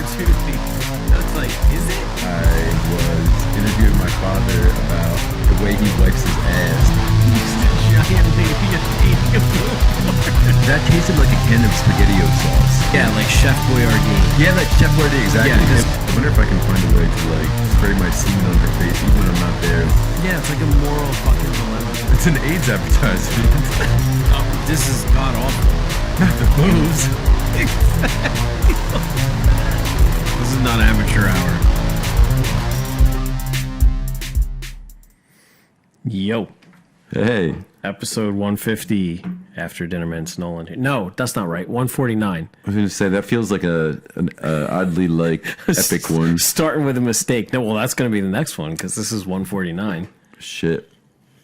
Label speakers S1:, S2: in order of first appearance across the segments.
S1: opportunity. That's like, is it?
S2: I was interviewing my father about the way he wipes his ass.
S1: Giant baby.
S2: That tasted like a can of SpaghettiO sauce.
S1: Yeah, like Chef Boyardee.
S2: Yeah, like Chef Boyardee, exactly.
S1: Yeah,
S2: I wonder if I can find a way to like spray my semen on her face even when I'm not there.
S1: Yeah, it's like a moral fucking dilemma.
S2: It's an AIDS advertisement.
S1: Oh, this is god awful.
S2: Not the booze.
S1: This is not amateur hour. Yo.
S2: Hey.
S1: Episode 150 after Dinner Mints Nolan. No, that's not right. 149.
S2: I was going to say, that feels like an oddly like epic one.
S1: Starting with a mistake. No, well, that's going to be the next one because this is 149.
S2: Shit.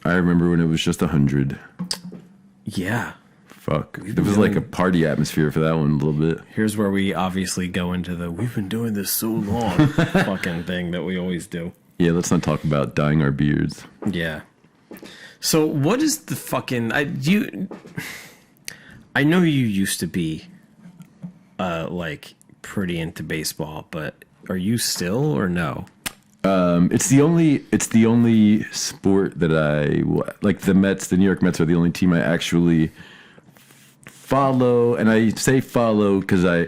S2: I remember when it was just 100.
S1: Yeah.
S2: Fuck. There was like a party atmosphere for that one a little bit.
S1: Here's where we obviously go into the we've been doing this so long fucking thing that we always do.
S2: Yeah, let's not talk about dyeing our beards.
S1: Yeah. So what is the fucking I know you used to be like pretty into baseball, but are you still or no?
S2: It's the only sport that I like. The Mets, the New York Mets, are the only team I actually follow, and I say follow because I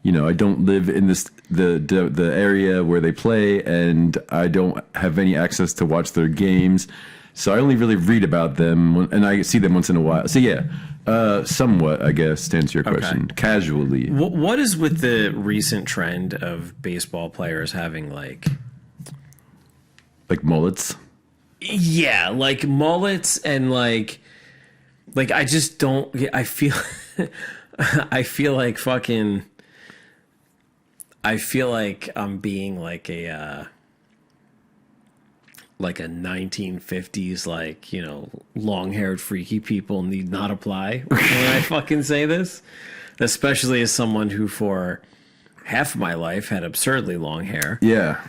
S2: don't live in the area where they play, and I don't have any access to watch their games. So I only really read about them, and I see them once in a while. So yeah, somewhat, I guess, to answer your question, casually.
S1: What is with the recent trend of baseball players having like
S2: mullets?
S1: Yeah, like mullets and like I just don't. I feel I feel like fucking. I feel like I'm being like a 1950s, like, long-haired freaky people need not apply when I fucking say this, especially as someone who for half of my life had absurdly long hair.
S2: Yeah.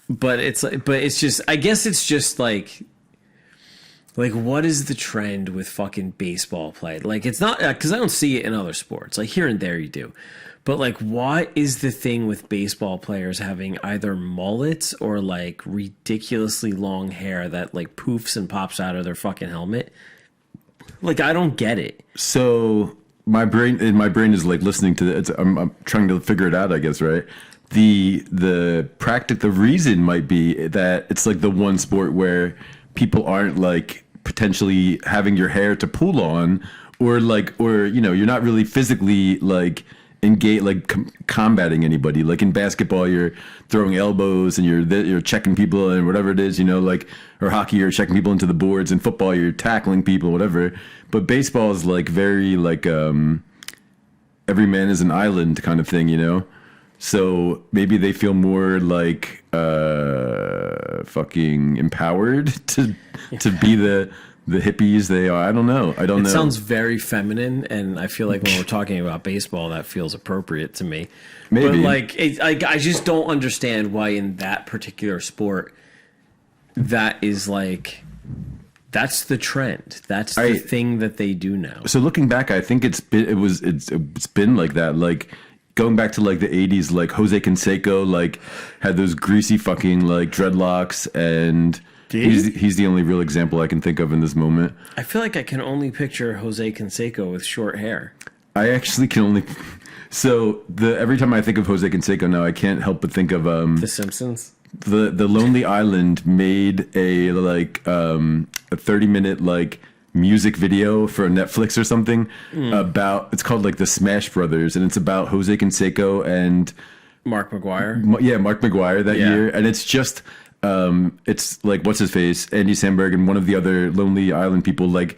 S1: But it's just, I guess it's just like what is the trend with fucking baseball play? Like, it's not, because I don't see it in other sports. Like, here and there you do. But, like, what is the thing with baseball players having either mullets or, like, ridiculously long hair that, like, poofs and pops out of their fucking helmet? Like, I don't get it.
S2: So my brain is, like, listening to it. I'm trying to figure it out, I guess, right? The reason might be that it's, like, the one sport where people aren't, like, potentially having your hair to pull on, or you're not really physically, like, engage, like combating anybody. Like in basketball, you're throwing elbows and you're checking people and whatever it is, or hockey, you're checking people into the boards. In football, you're tackling people, whatever. But baseball is like very like every man is an island kind of thing, So maybe they feel more like fucking empowered to be the hippies they are. I don't know.
S1: It sounds very feminine, and I feel like when we're talking about baseball, that feels appropriate to me.
S2: Maybe.
S1: But like, I just don't understand why in that particular sport, that is like, that's the trend. That's the thing that they do now.
S2: So looking back, I think it's been like that. Like going back to like the 80s, like Jose Canseco like had those greasy fucking like dreadlocks, and he's the only real example I can think of in this moment.
S1: I feel like I can only picture Jose Canseco with short hair.
S2: I actually can only. So every time I think of Jose Canseco now, I can't help but think of
S1: The Simpsons.
S2: The Lonely Island made a 30-minute like music video for Netflix or something about, it's called like the Smash Brothers, and it's about Jose Canseco and
S1: Mark McGuire.
S2: Mark McGuire that year, and it's just. It's like, what's his face, Andy Samberg, and one of the other Lonely Island people, like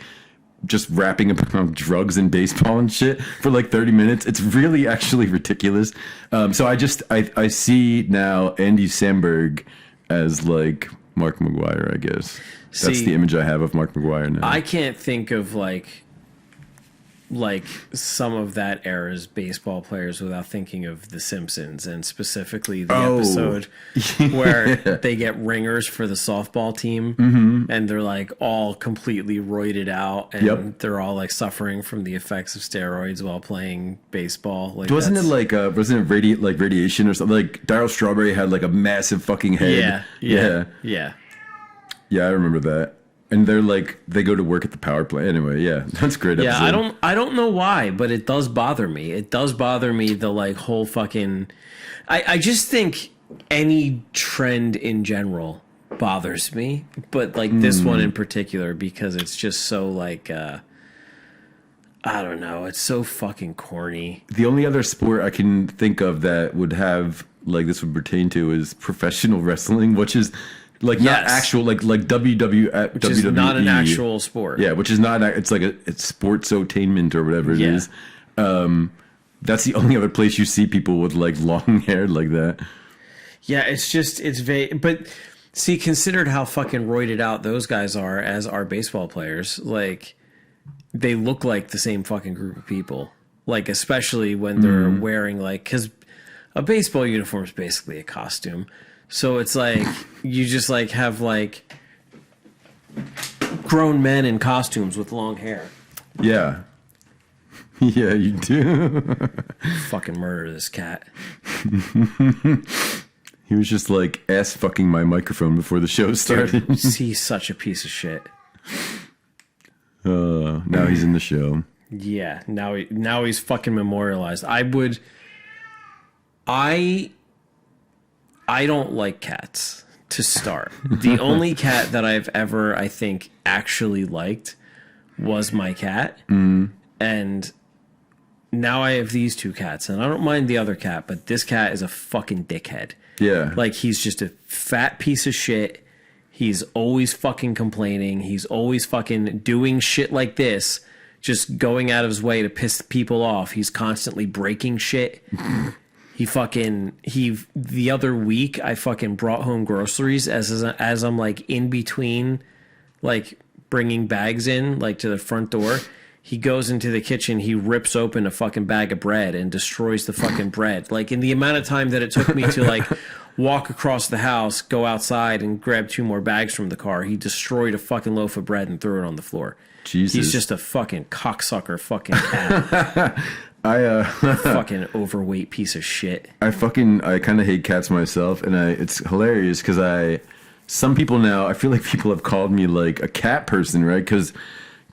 S2: just rapping about drugs and baseball and shit for like 30 minutes. It's really actually ridiculous. So I see now Andy Samberg as like Mark McGuire, I guess. That's the image I have of Mark McGuire now.
S1: I can't think of like like some of that era's baseball players without thinking of The Simpsons, and specifically the episode where they get ringers for the softball team, and they're like all completely roided out, and they're all like suffering from the effects of steroids while playing baseball. Like,
S2: wasn't it radiation or something? Like Daryl Strawberry had like a massive fucking head.
S1: Yeah,
S2: I remember that. And they go to work at the power plant. Anyway, yeah, that's a great episode.
S1: Yeah, I don't know why, but it does bother me. It does bother me, the like whole fucking. I just think any trend in general bothers me, but like this one in particular, because it's just so like I don't know, it's so fucking corny.
S2: The only other sport I can think of that would have like this would pertain to is professional wrestling, which is. Like not actual like WWE,
S1: which is not an actual sport.
S2: Yeah, which is not. It's like it's sportsotainment or whatever it is. That's the only other place you see people with like long hair like that.
S1: Yeah, it's vague. But see, considered how fucking roided out those guys are as our baseball players, like they look like the same fucking group of people. Like especially when they're wearing like, because a baseball uniform is basically a costume. So it's like you just like have like grown men in costumes with long hair.
S2: Yeah. Yeah, you do.
S1: Fucking murder this cat.
S2: He was just like ass fucking my microphone before the show started.
S1: Dude, he's such a piece of shit.
S2: Now he's in the show.
S1: Yeah, now he's fucking memorialized. I don't like cats to start. The only cat that I've ever, I think, actually liked was my cat. And now I have these two cats, and I don't mind the other cat, but this cat is a fucking dickhead.
S2: Yeah.
S1: Like, he's just a fat piece of shit. He's always fucking complaining. He's always fucking doing shit like this, just going out of his way to piss people off. He's constantly breaking shit. The other week I fucking brought home groceries as I'm like in between like bringing bags in like to the front door. He goes into the kitchen, he rips open a fucking bag of bread and destroys the fucking bread. Like in the amount of time that it took me to like walk across the house, go outside and grab 2 more bags from the car, he destroyed a fucking loaf of bread and threw it on the floor.
S2: Jesus.
S1: He's just a fucking cocksucker fucking cat. Fucking overweight piece of shit.
S2: I kind of hate cats myself, and it's hilarious because some people now, I feel like people have called me like a cat person, right? Because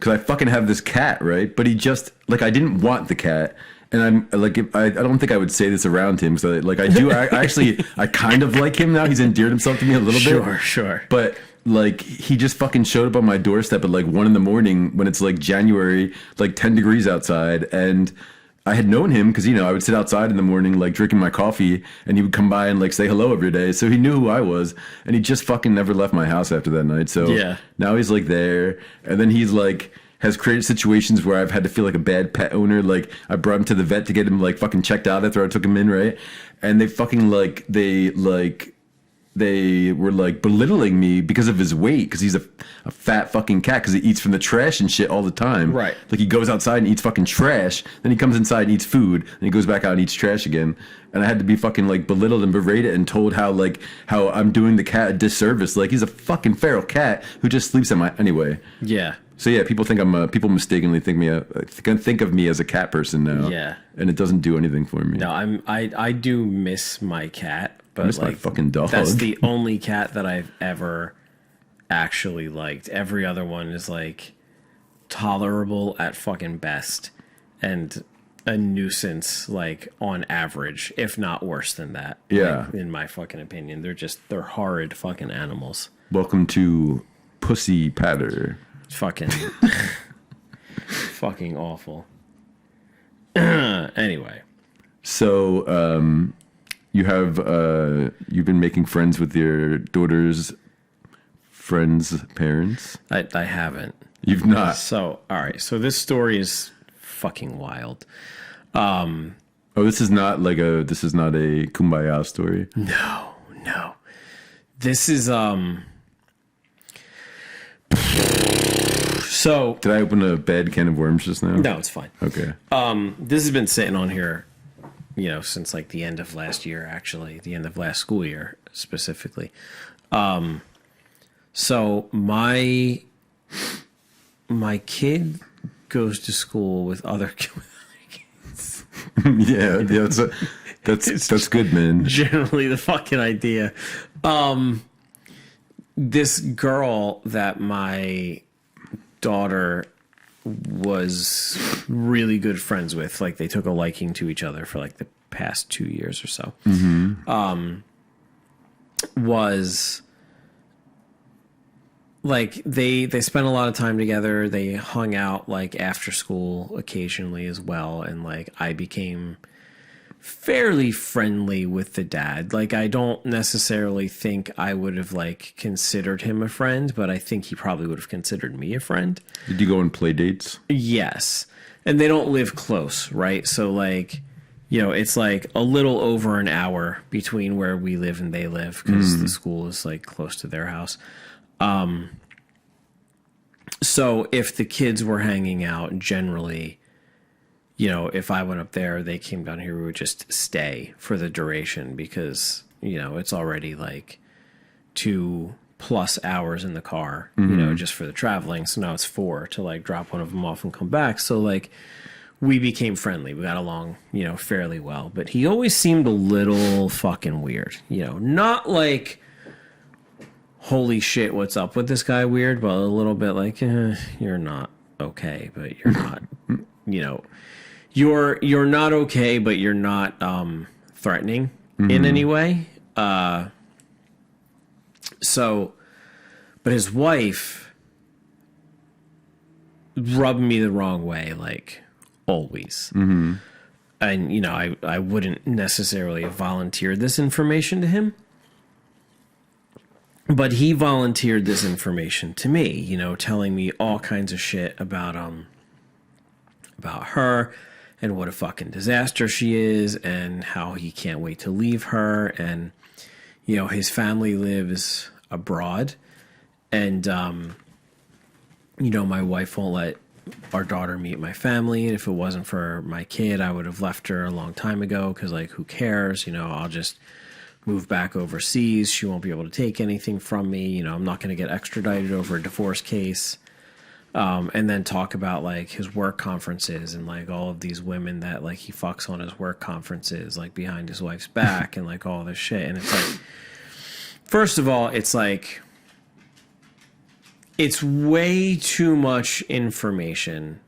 S2: I fucking have this cat, right? But he just like, I didn't want the cat, and I'm like, I don't think I would say this around him. So like I do, I kind of like him now. He's endeared himself to me a little bit.
S1: Sure.
S2: But like he just fucking showed up on my doorstep at like 1 a.m. when it's like January, like 10 degrees outside, and I had known him because, I would sit outside in the morning, like drinking my coffee, and he would come by and like say hello every day. So he knew who I was, and he just fucking never left my house after that night. So now he's like there, and then he's like has created situations where I've had to feel like a bad pet owner. Like I brought him to the vet to get him like fucking checked out after I took him in, right? And they fucking they were like belittling me because of his weight, because he's a fat fucking cat, because he eats from the trash and shit all the time.
S1: Right.
S2: Like he goes outside and eats fucking trash, then he comes inside and eats food, and he goes back out and eats trash again. And I had to be fucking like belittled and berated and told how I'm doing the cat a disservice. Like he's a fucking feral cat who just sleeps at my anyway.
S1: Yeah.
S2: So yeah, people think people mistakenly think of me as a cat person now.
S1: Yeah.
S2: And it doesn't do anything for me.
S1: No, I do miss my cat, but
S2: I miss my fucking dog.
S1: That's the only cat that I've ever actually liked. Every other one is like tolerable at fucking best and a nuisance like on average, if not worse than that.
S2: Yeah.
S1: Like, in my fucking opinion, they're horrid fucking animals.
S2: Welcome to Pussy Patter.
S1: Fucking fucking awful. Anyway.
S2: So, you've been making friends with your daughter's friends' parents?
S1: I haven't.
S2: You've not?
S1: So, all right. So this story is fucking wild.
S2: This is not a Kumbaya story.
S1: No. This is So
S2: Did I open a bad can of worms just now?
S1: no, it's fine.
S2: Okay.
S1: This has been sitting on here, since like the end of last year, actually, the end of last school year specifically. So my kid goes to school with other kids.
S2: Yeah, that's good, man.
S1: Generally the fucking idea. This girl that my daughter was really good friends with, like they took a liking to each other for like the past 2 years or so, was like they spent a lot of time together. They hung out like after school occasionally as well, and like I became fairly friendly with the dad. Like I don't necessarily think I would have like considered him a friend, but I think he probably would have considered me a friend.
S2: Did you go on play dates?
S1: Yes. And they don't live close, right? So like, it's like a little over an hour between where we live and they live, because the school is like close to their house. So if the kids were hanging out, generally, if I went up there, they came down here, we would just stay for the duration, because, it's already like 2+ hours in the car, just for the traveling. So now it's 4 to like drop one of them off and come back. So like we became friendly. We got along, fairly well, but he always seemed a little fucking weird, not like, holy shit, what's up with this guy weird, but a little bit like, you're not okay, but you're not, you're not okay, but you're not threatening in any way. So, but his wife rubbed me the wrong way, like always. And, I wouldn't necessarily have volunteered this information to him, but he volunteered this information to me, telling me all kinds of shit about her and what a fucking disaster she is and how he can't wait to leave her. And, his family lives abroad, and, my wife won't let our daughter meet my family. And if it wasn't for my kid, I would have left her a long time ago, because like, who cares? I'll just move back overseas. She won't be able to take anything from me. I'm not going to get extradited over a divorce case. And then talk about like his work conferences and like all of these women that like he fucks on his work conferences, like behind his wife's back, and like all this shit. And it's like, first of all, it's like, it's way too much information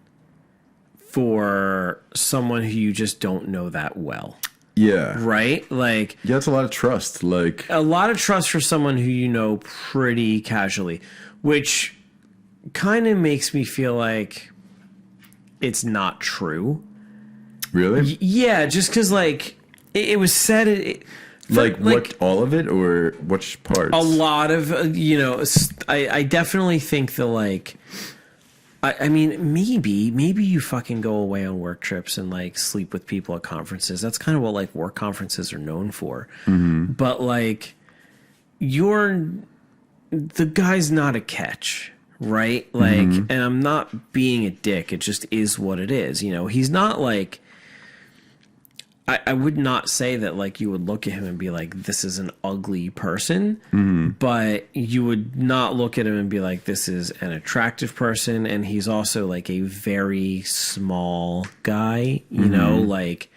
S1: for someone who you just don't know that well.
S2: Yeah.
S1: Right? Like,
S2: yeah, it's a lot of trust. Like,
S1: a lot of trust for someone who you know pretty casually, which kind of makes me feel like it's not true.
S2: really?
S1: Yeah, just because like it was said.
S2: What, all of it, or which parts?
S1: A lot of I definitely think the like. I mean, maybe you fucking go away on work trips and like sleep with people at conferences. That's kind of what like work conferences are known for. Mm-hmm. But like, the guy's not a catch, right? Like, and I'm not being a dick. It just is what it is. He's not like. I would not say that like you would look at him and be like, this is an ugly person, but you would not look at him and be like, this is an attractive person. And he's also like a very small guy, like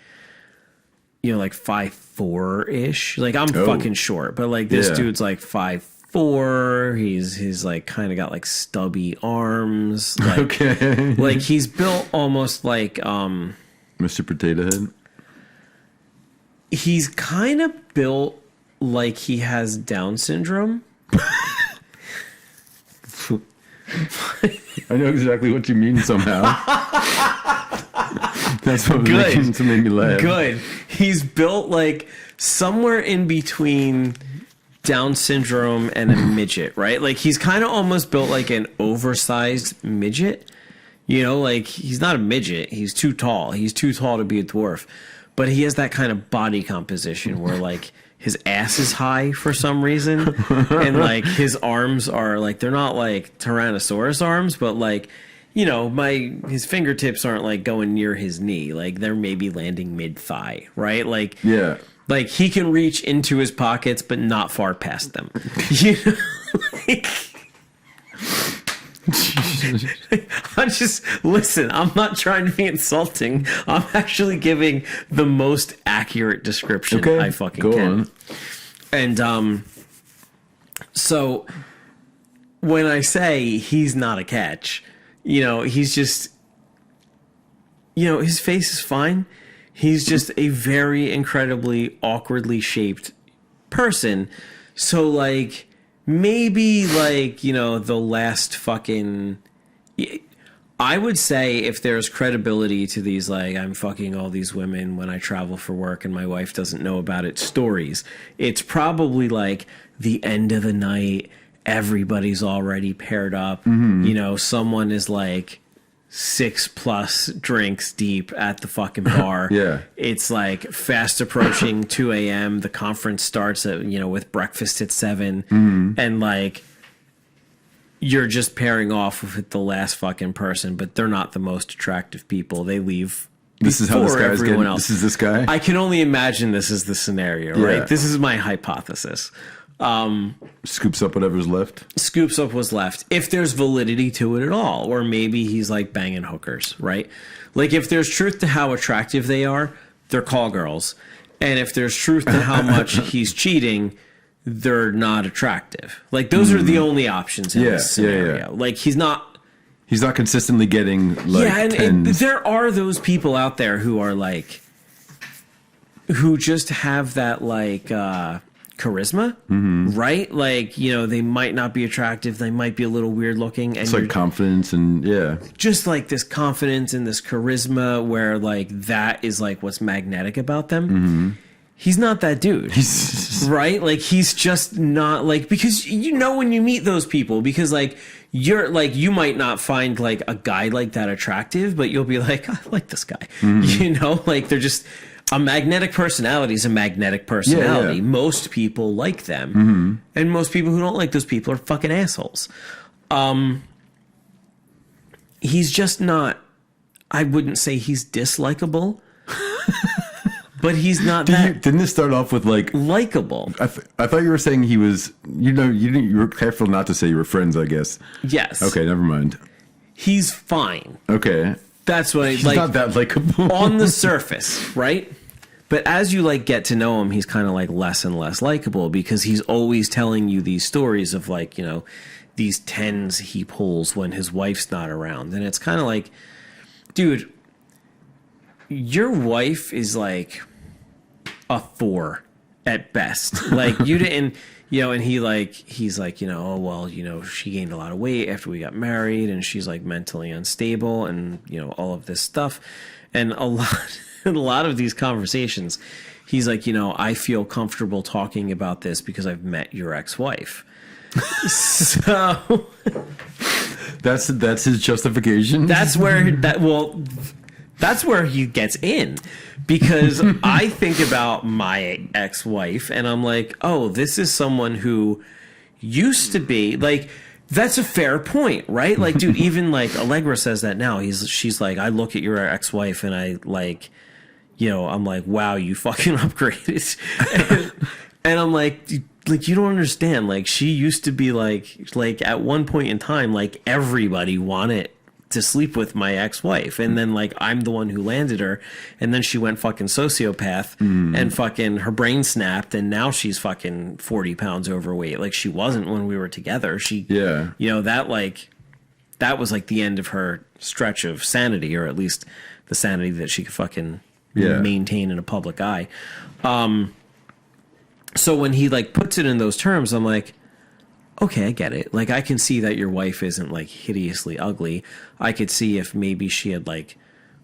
S1: 5'4" like I'm fucking short, but like this dude's like 5'4". He's like kind of got like stubby arms. Like,
S2: okay.
S1: Like he's built almost like,
S2: Mr. Potato Head.
S1: He's kind of built like he has Down syndrome.
S2: I know exactly what you mean somehow. That's what made me laugh.
S1: Good. He's built like somewhere in between Down syndrome and a midget, right? Like he's kind of almost built like an oversized midget. Like he's not a midget. He's too tall. He's too tall to be a dwarf. But he has that kind of body composition where like his ass is high for some reason, and like his arms are like, they're not like Tyrannosaurus arms, but like, you know, his fingertips aren't like going near his knee, like they're maybe landing mid thigh, right? Like,
S2: Yeah.
S1: like he can reach into his pockets, but not far past them. You know, like, I'm just, listen, I'm not trying to be insulting. I'm actually giving the most accurate description
S2: Okay,
S1: I fucking
S2: go
S1: can.
S2: on.
S1: And so when I say he's not a catch, you know, he's just, you know, his face is fine. He's just a very incredibly awkwardly shaped person. So like, maybe like, you know, the last fucking, I would say if there's credibility to these, like, I'm fucking all these women when I travel for work and my wife doesn't know about it stories, it's probably like the end of the night, everybody's already paired up, you know, someone is like 6+ drinks deep at the fucking bar.
S2: Yeah.
S1: It's like fast approaching 2 a.m. The conference starts at, you know, with breakfast at 7. And like, you're just pairing off with the last fucking person, but they're not the most attractive people. They leave.
S2: This is how this
S1: before
S2: guy's
S1: everyone
S2: getting.
S1: else.
S2: This is this guy.
S1: I can only imagine this is the scenario,
S2: Yeah.
S1: right? This is my hypothesis.
S2: Scoops up whatever's left.
S1: Scoops up what's left, if there's validity to it at all, or maybe he's like banging hookers, right? Like if there's truth to how attractive they are, they're call girls, and if there's truth to how much he's cheating, they're not attractive. Like those are the only options in this scenario. Like he's not
S2: consistently getting like
S1: and
S2: tens.
S1: there are those people out there who are like, who just have that like charisma, right? Like, you know, they might not be attractive, they might be a little weird looking, and
S2: It's like confidence and
S1: just like this confidence and this charisma where like that is like what's magnetic about them. He's not that dude. Right? Like he's just not like, because you know when you meet those people, because like you're like, you might not find like a guy like that attractive, but you'll be like, I like this guy. You know, like they're just, a magnetic personality is a magnetic personality.
S2: Yeah.
S1: Most people like them, and most people who don't like those people are fucking assholes. He's just not, I wouldn't say he's dislikable, but he's not that
S2: Didn't this start off with like?
S1: likable.
S2: I thought you were saying he was. You know, you were careful not to say you were friends. I guess.
S1: Yes.
S2: Okay, never mind.
S1: He's fine.
S2: Okay,
S1: That's what I
S2: he's
S1: like
S2: not that likable
S1: on the surface, right? But as you like get to know him, he's kind of like less and less likable, because he's always telling you these stories of like, you know, these tens he pulls when his wife's not around. And it's kind of like, dude, your wife is like a 4 at best. Like you didn't, you know, and he's like, you know, oh, well, you know, she gained a lot of weight after we got married and she's like mentally unstable and, you know, all of this stuff. And a lot of these conversations, he's like, you know, I feel comfortable talking about this because I've met your ex-wife. So
S2: that's his justification.
S1: that's where that's where he gets in, because I think about my ex-wife and I'm like, oh, this is someone who used to be like, that's a fair point, right? Like, dude, even like Allegra says that now. She's like, I look at your ex-wife and I like, you know, I'm like, wow, you fucking upgraded. And I'm like, you don't understand. Like, she used to be like at one point in time, like everybody wanted to sleep with my ex-wife, and then like I'm the one who landed her, and then she went fucking sociopath and fucking her brain snapped, and now she's fucking 40 pounds overweight. Like she wasn't when we were together. She, you know, that was like the end of her stretch of sanity, or at least the sanity that she could fucking maintain in a public eye. So when he like puts it in those terms, I'm like, okay, I get it. Like, I can see that your wife isn't like hideously ugly. I could see if maybe she had like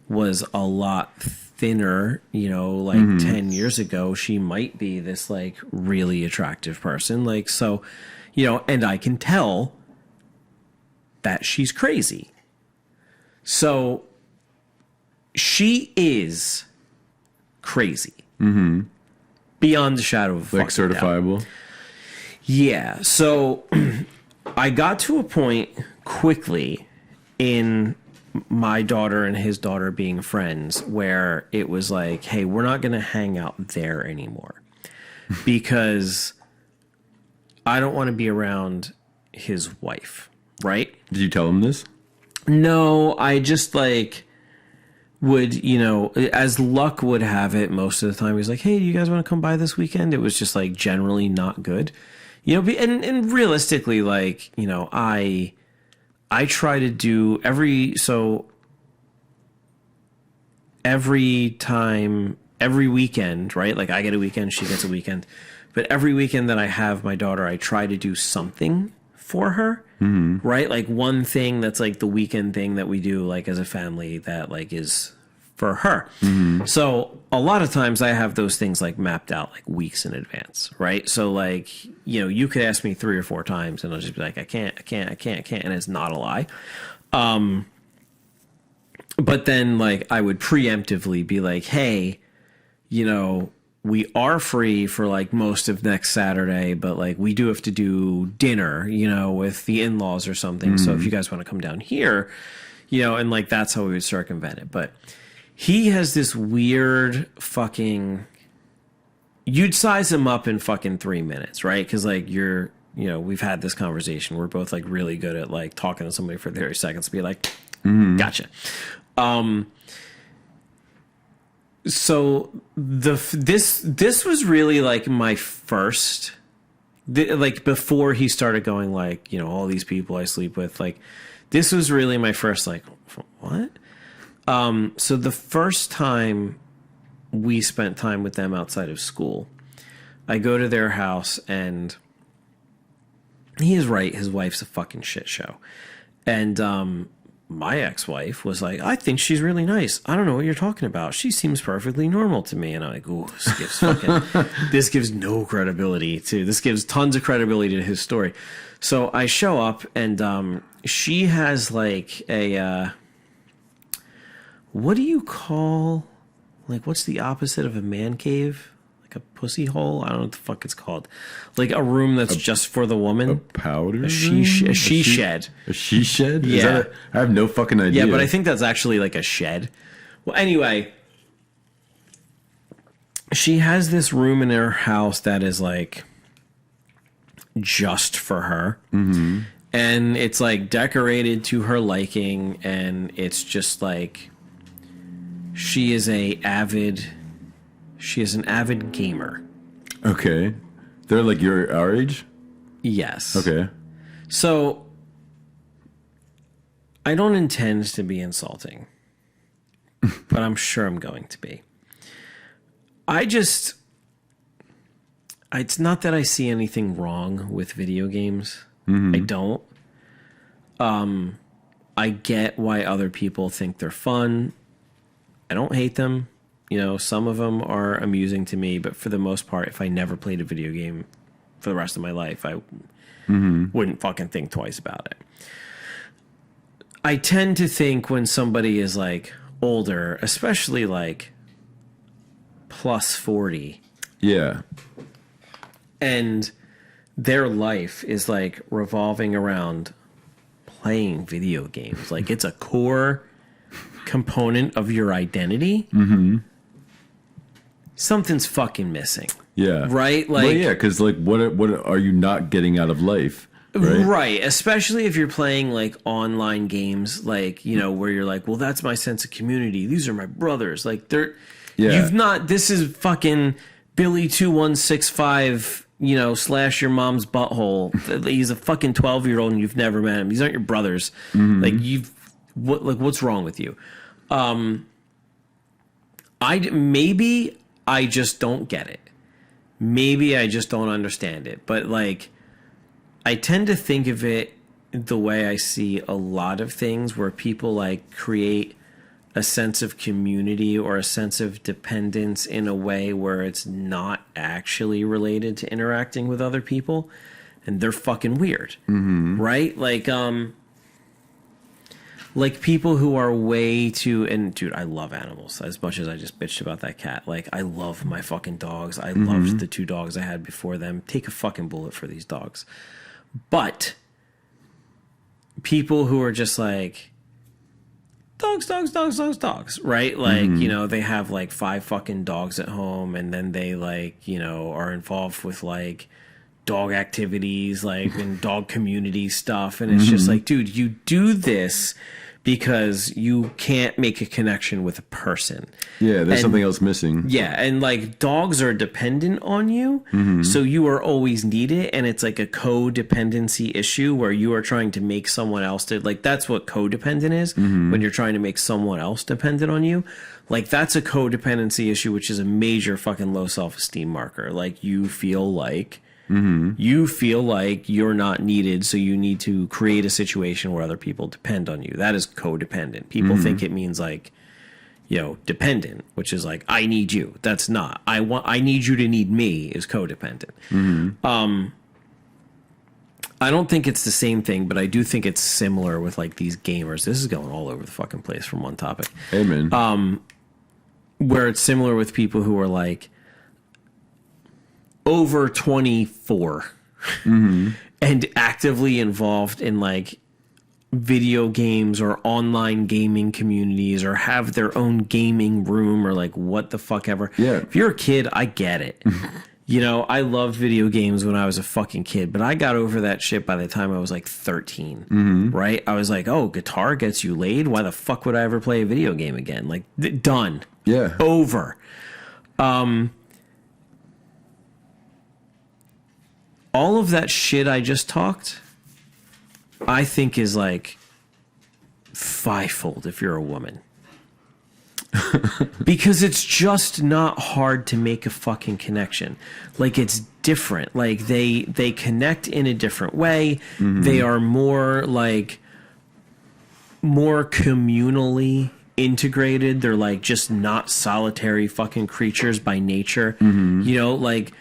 S1: was a lot thinner, you know, like 10 years ago, she might be this like really attractive person. Like, so, you know, and I can tell that she's crazy. So she is crazy. beyond the shadow of a
S2: Like
S1: fucking doubt.
S2: certifiable.
S1: Yeah. So I got to a point quickly in my daughter and his daughter being friends where it was like, hey, we're not going to hang out there anymore because I don't want to be around his wife, right?
S2: Did you tell him this?
S1: No, I just like would, as luck would have it, most of the time he was like, hey, do you guys want to come by this weekend? It was just like generally not good. And realistically, like, I try to do every weekend, right? Like I get a weekend, she gets a weekend. But every weekend that I have my daughter, I try to do something for her, right? Like one thing that's like the weekend thing that we do like as a family that like is for her. So a lot of times I have those things like mapped out like weeks in advance, right? So like, you could ask me 3 or 4 times and I'll just be like, I can't. And it's not a lie. But then like I would preemptively be like, hey, we are free for like most of next Saturday, but like we do have to do dinner, with the in-laws or something. So if you guys want to come down here, and like that's how we would circumvent it. But he has this weird fucking, you'd size him up in fucking 3 minutes, right? Because like we've had this conversation. We're both like really good at like talking to somebody for 30 seconds to be like, gotcha. So this was really like my first, like before he started going like, all these people I sleep with, like this was really my first like, what? So the first time we spent time with them outside of school, I go to their house and he is right. His wife's a fucking shit show. And, my ex-wife was like, I think she's really nice. I don't know what you're talking about. She seems perfectly normal to me. And I'm like, ooh, this gives no credibility this gives tons of credibility to his story. So I show up and she has like a, what do you call, like, what's the opposite of a man cave? Like a pussy hole? I don't know what the fuck it's called. Like a room that's just for the woman.
S2: A powder?
S1: A she shed.
S2: A she shed?
S1: Yeah.
S2: I have no fucking idea.
S1: Yeah, but I think that's actually like a shed. Well, anyway, she has this room in her house that is like just for her. Mm-hmm. And it's like decorated to her liking. And it's just like, she is an avid gamer.
S2: Okay. They're like our age?
S1: Yes.
S2: Okay.
S1: So I don't intend to be insulting, but I'm sure I'm going to be. It's not that I see anything wrong with video games. Mm-hmm. I don't. I get why other people think they're fun. I don't hate them. Some of them are amusing to me, but for the most part, if I never played a video game for the rest of my life, I wouldn't fucking think twice about it. I tend to think when somebody is like older, especially like plus 40.
S2: Yeah.
S1: And their life is like revolving around playing video games. Like it's a core component of your identity. Mm-hmm. Something's fucking missing.
S2: Yeah.
S1: Right? Like,
S2: well, yeah, because like what are you not getting out of life?
S1: Right. Especially if you're playing like online games, like, where you're like, well, that's my sense of community. These are my brothers. Like this is fucking Billy 2165, slash your mom's butthole. He's a fucking 12-year-old and you've never met him. These aren't your brothers. Mm-hmm. Like what's wrong with you? I just don't get it. Maybe I just don't understand it. But like, I tend to think of it the way I see a lot of things where people like create a sense of community or a sense of dependence in a way where it's not actually related to interacting with other people, and they're fucking weird. Mm-hmm. Right? Like like people who are way too, and dude, I love animals as much as I just bitched about that cat. Like, I love my fucking dogs. I loved the 2 dogs I had before them. Take a fucking bullet for these dogs. But people who are just like, dogs, right? Like, you know, they have like 5 fucking dogs at home, and then they like, you know, are involved with like dog activities, like and dog community stuff. And it's just like, dude, you do this because you can't make a connection with a person.
S2: Yeah, there's something else missing.
S1: Yeah, and like dogs are dependent on you, so you are always needed, and it's like a codependency issue where you are trying to make someone else like that's what codependent is, when you're trying to make someone else dependent on you. Like that's a codependency issue, which is a major fucking low self-esteem marker. Like you feel like you're not needed, so you need to create a situation where other people depend on you. That is codependent. People think it means like, you know, dependent, which is like, I need you. That's not. I need you to need me is codependent. I don't think it's the same thing, but I do think it's similar with like these gamers. This is going all over the fucking place from one topic.
S2: Amen.
S1: Where it's similar with people who are like over 24 and actively involved in like video games or online gaming communities or have their own gaming room or like what the fuck ever.
S2: Yeah.
S1: If you're a kid, I get it. You know, I loved video games when I was a fucking kid, but I got over that shit by the time I was like 13, right? I was like, oh, guitar gets you laid? Why the fuck would I ever play a video game again? Like, done.
S2: Yeah.
S1: Over. All of that shit I just talked, I think is like 5-fold if you're a woman. Because it's just not hard to make a fucking connection. Like it's different. Like they connect in a different way. They are more like more communally integrated. They're like just not solitary fucking creatures by nature. You know, like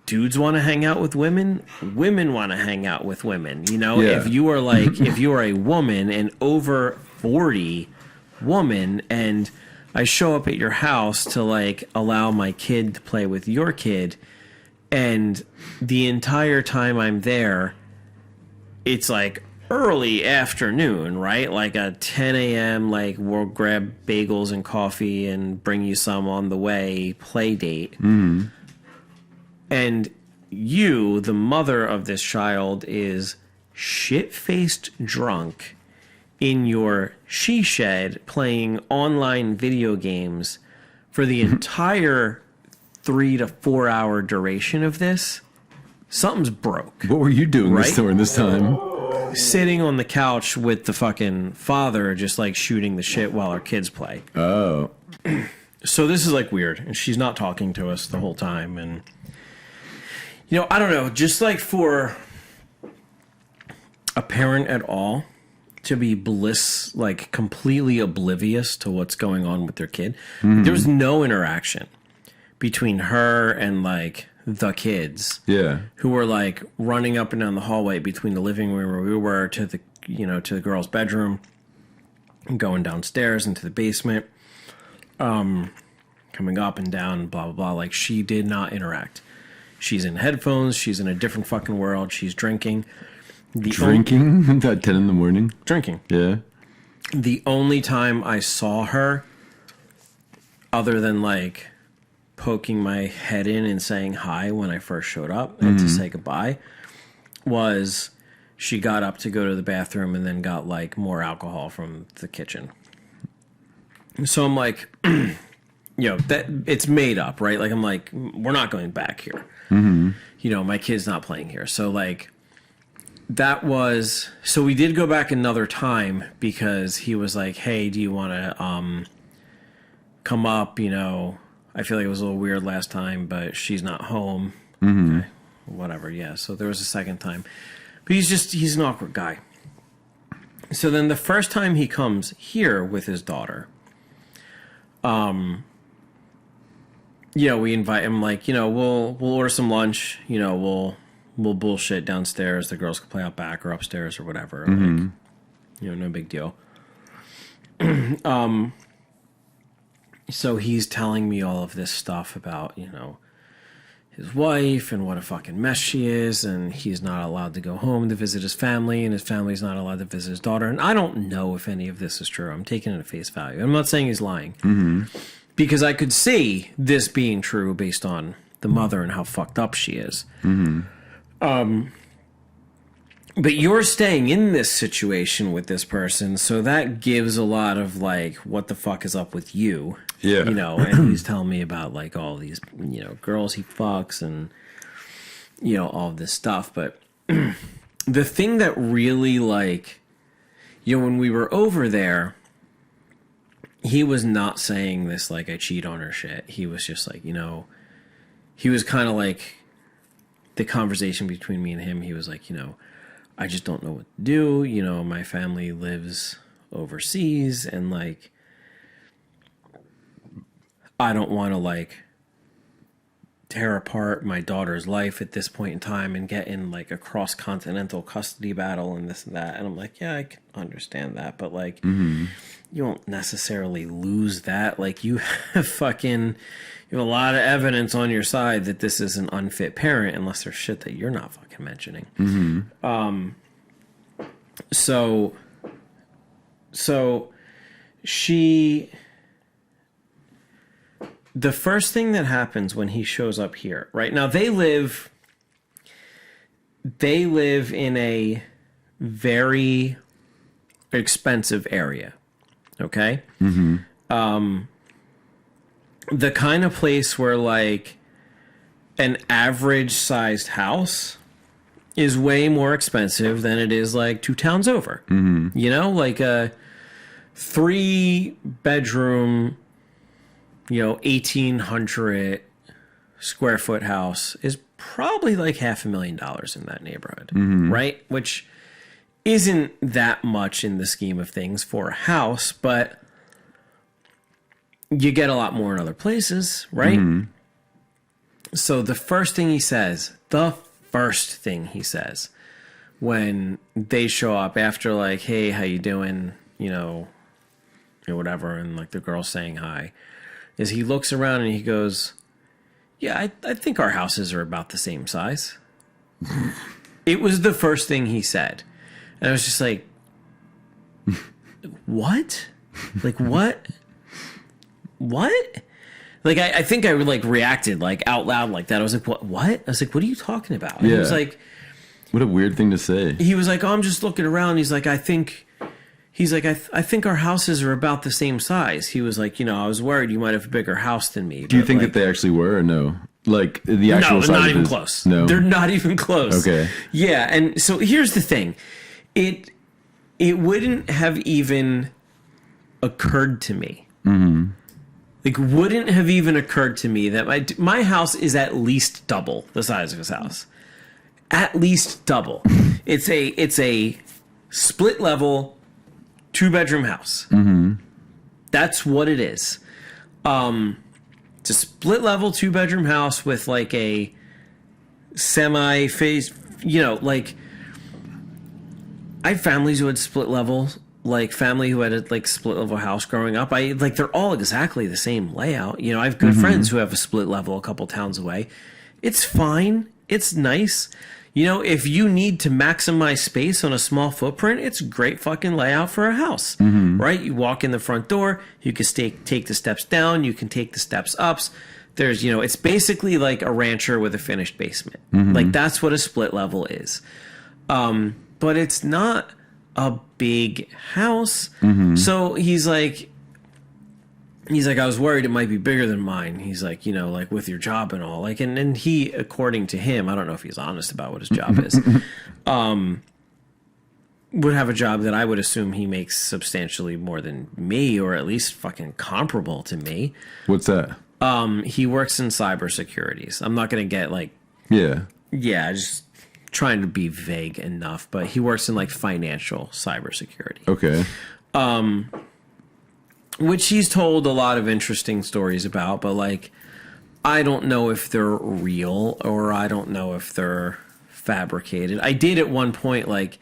S1: dudes want to hang out with women, women want to hang out with women. You know,
S2: Yeah.
S1: if you are like, if you are a woman and over 40 woman, and I show up at your house to like allow my kid to play with your kid, and the entire time I'm there, it's like early afternoon, right? Like a 10 a.m., like we'll grab bagels and coffee and bring you some on the way play date. And you, the mother of this child, is shit-faced drunk in your she shed playing online video games for the entire 3 to 4 hour duration of this. Something's broke.
S2: What were you doing
S1: Right?
S2: during this time?
S1: Sitting on the couch with the fucking father, just like shooting the shit while our kids play.
S2: Oh.
S1: So this is like weird, and she's not talking to us the whole time, and you know, I don't know, just like for a parent at all to be like completely oblivious to what's going on with their kid. There was no interaction between her and like the kids.
S2: Yeah.
S1: Who were like running up and down the hallway between the living room where we were to the, you know, to the girl's bedroom and going downstairs into the basement, coming up and down, blah, blah, blah. Like she did not interact. She's in headphones. She's in a different fucking world. She's drinking.
S2: Drinking at 10 in the morning?
S1: Drinking.
S2: Yeah.
S1: The only time I saw her, other than like poking my head in and saying hi when I first showed up and to say goodbye, was she got up to go to the bathroom and then got like more alcohol from the kitchen. So I'm like, you know, that it's made up, right? Like I'm like, we're not going back here. You know, my kid's not playing here. So like that was, so we did go back another time because he was like, hey, do you want to come up? You know, I feel like it was a little weird last time, but she's not home. Okay, whatever. Yeah. So there was a second time, but he's an awkward guy. So then the first time he comes here with his daughter, you know, we invite him, like, you know, we'll order some lunch, you know, we'll bullshit downstairs. The girls can play out back or upstairs or whatever. Like, No big deal. So he's telling me all of this stuff about, his wife and what a fucking mess she is, and he's not allowed to go home to visit his family, and his family's not allowed to visit his daughter. And I don't know if any of this is true. I'm taking it at face value. I'm not saying he's lying. Mm-hmm. Because I could see this being true based on the mother and how fucked up she is. Mm-hmm. But you're staying in this situation with this person, so that gives a lot of, like, what the fuck is up with you?
S2: Yeah.
S1: And he's telling me about, like, all these, girls he fucks and, all of this stuff. But the thing that really, like, when we were over there, he was not saying this, like, I cheat on her shit. He was just, like, he was kind of like, the conversation between me and him, he was like, I just don't know what to do. My family lives overseas, and, like, I don't want to, like, tear apart my daughter's life at this point in time and get in, like, a cross-continental custody battle and this and that. And I'm like, yeah, I can understand that. But, like, you won't necessarily lose that. Like, you have a lot of evidence on your side that this is an unfit parent, unless there's shit that you're not fucking mentioning. Mm-hmm. So the first thing that happens when he shows up here, right now, they live in a very expensive area. Okay. Mm-hmm. The kind of place where, like, an average sized house is way more expensive than it is, like, 2 towns over. Mm-hmm. Like a 3-bedroom, 1,800 square foot house is probably like $500,000 in that neighborhood, right? Which isn't that much in the scheme of things for a house, but you get a lot more in other places, right? Mm-hmm. So the first thing he says when they show up after, like, hey, how you doing? Or whatever, and, like, the girl saying hi, is he looks around and he goes, yeah, I think our houses are about the same size. It was the first thing he said. And I was just like, what? Like, what? What? Like, I think I, like, reacted, like, out loud like that. I was like, what? I was like, what are you talking about? And he was like...
S2: What a weird thing to say.
S1: He was like, oh, I'm just looking around. He's like, I think our houses are about the same size. He was like, I was worried you might have a bigger house than me.
S2: Do you think, like, that they actually were, or no? Like, the actual size?
S1: No, not even close.
S2: No?
S1: They're not even close.
S2: Okay.
S1: Yeah, and so here's the thing. It wouldn't have even occurred to me. Mm-hmm. Like, wouldn't have even occurred to me that my house is at least double the size of his house. At least double. It's a split level 2-bedroom house. Mm-hmm. That's what it is. It's a split level 2-bedroom house with, like, a semi-phase, like, I had families who had split level, like, family who had a, like, split level house growing up. They're all exactly the same layout. I have good friends who have a split level a couple towns away. It's fine. It's nice. If you need to maximize space on a small footprint, it's a great fucking layout for a house, right? You walk in the front door, you can take the steps down, you can take the steps up. There's, it's basically like a rancher with a finished basement. Mm-hmm. Like, that's what a split level is. But it's not a big house. Mm-hmm. So he's like, I was worried it might be bigger than mine. He's like, like, with your job and all. Like, and he, according to him, I don't know if he's honest about what his job is, would have a job that I would assume he makes substantially more than me, or at least fucking comparable to me.
S2: What's that?
S1: He works in cybersecurity. I'm not going to get, like...
S2: Yeah,
S1: just trying to be vague enough, but he works in, like, financial cybersecurity.
S2: Okay.
S1: Which he's told a lot of interesting stories about, but, like, I don't know if they're real, or I don't know if they're fabricated. I did at one point, like,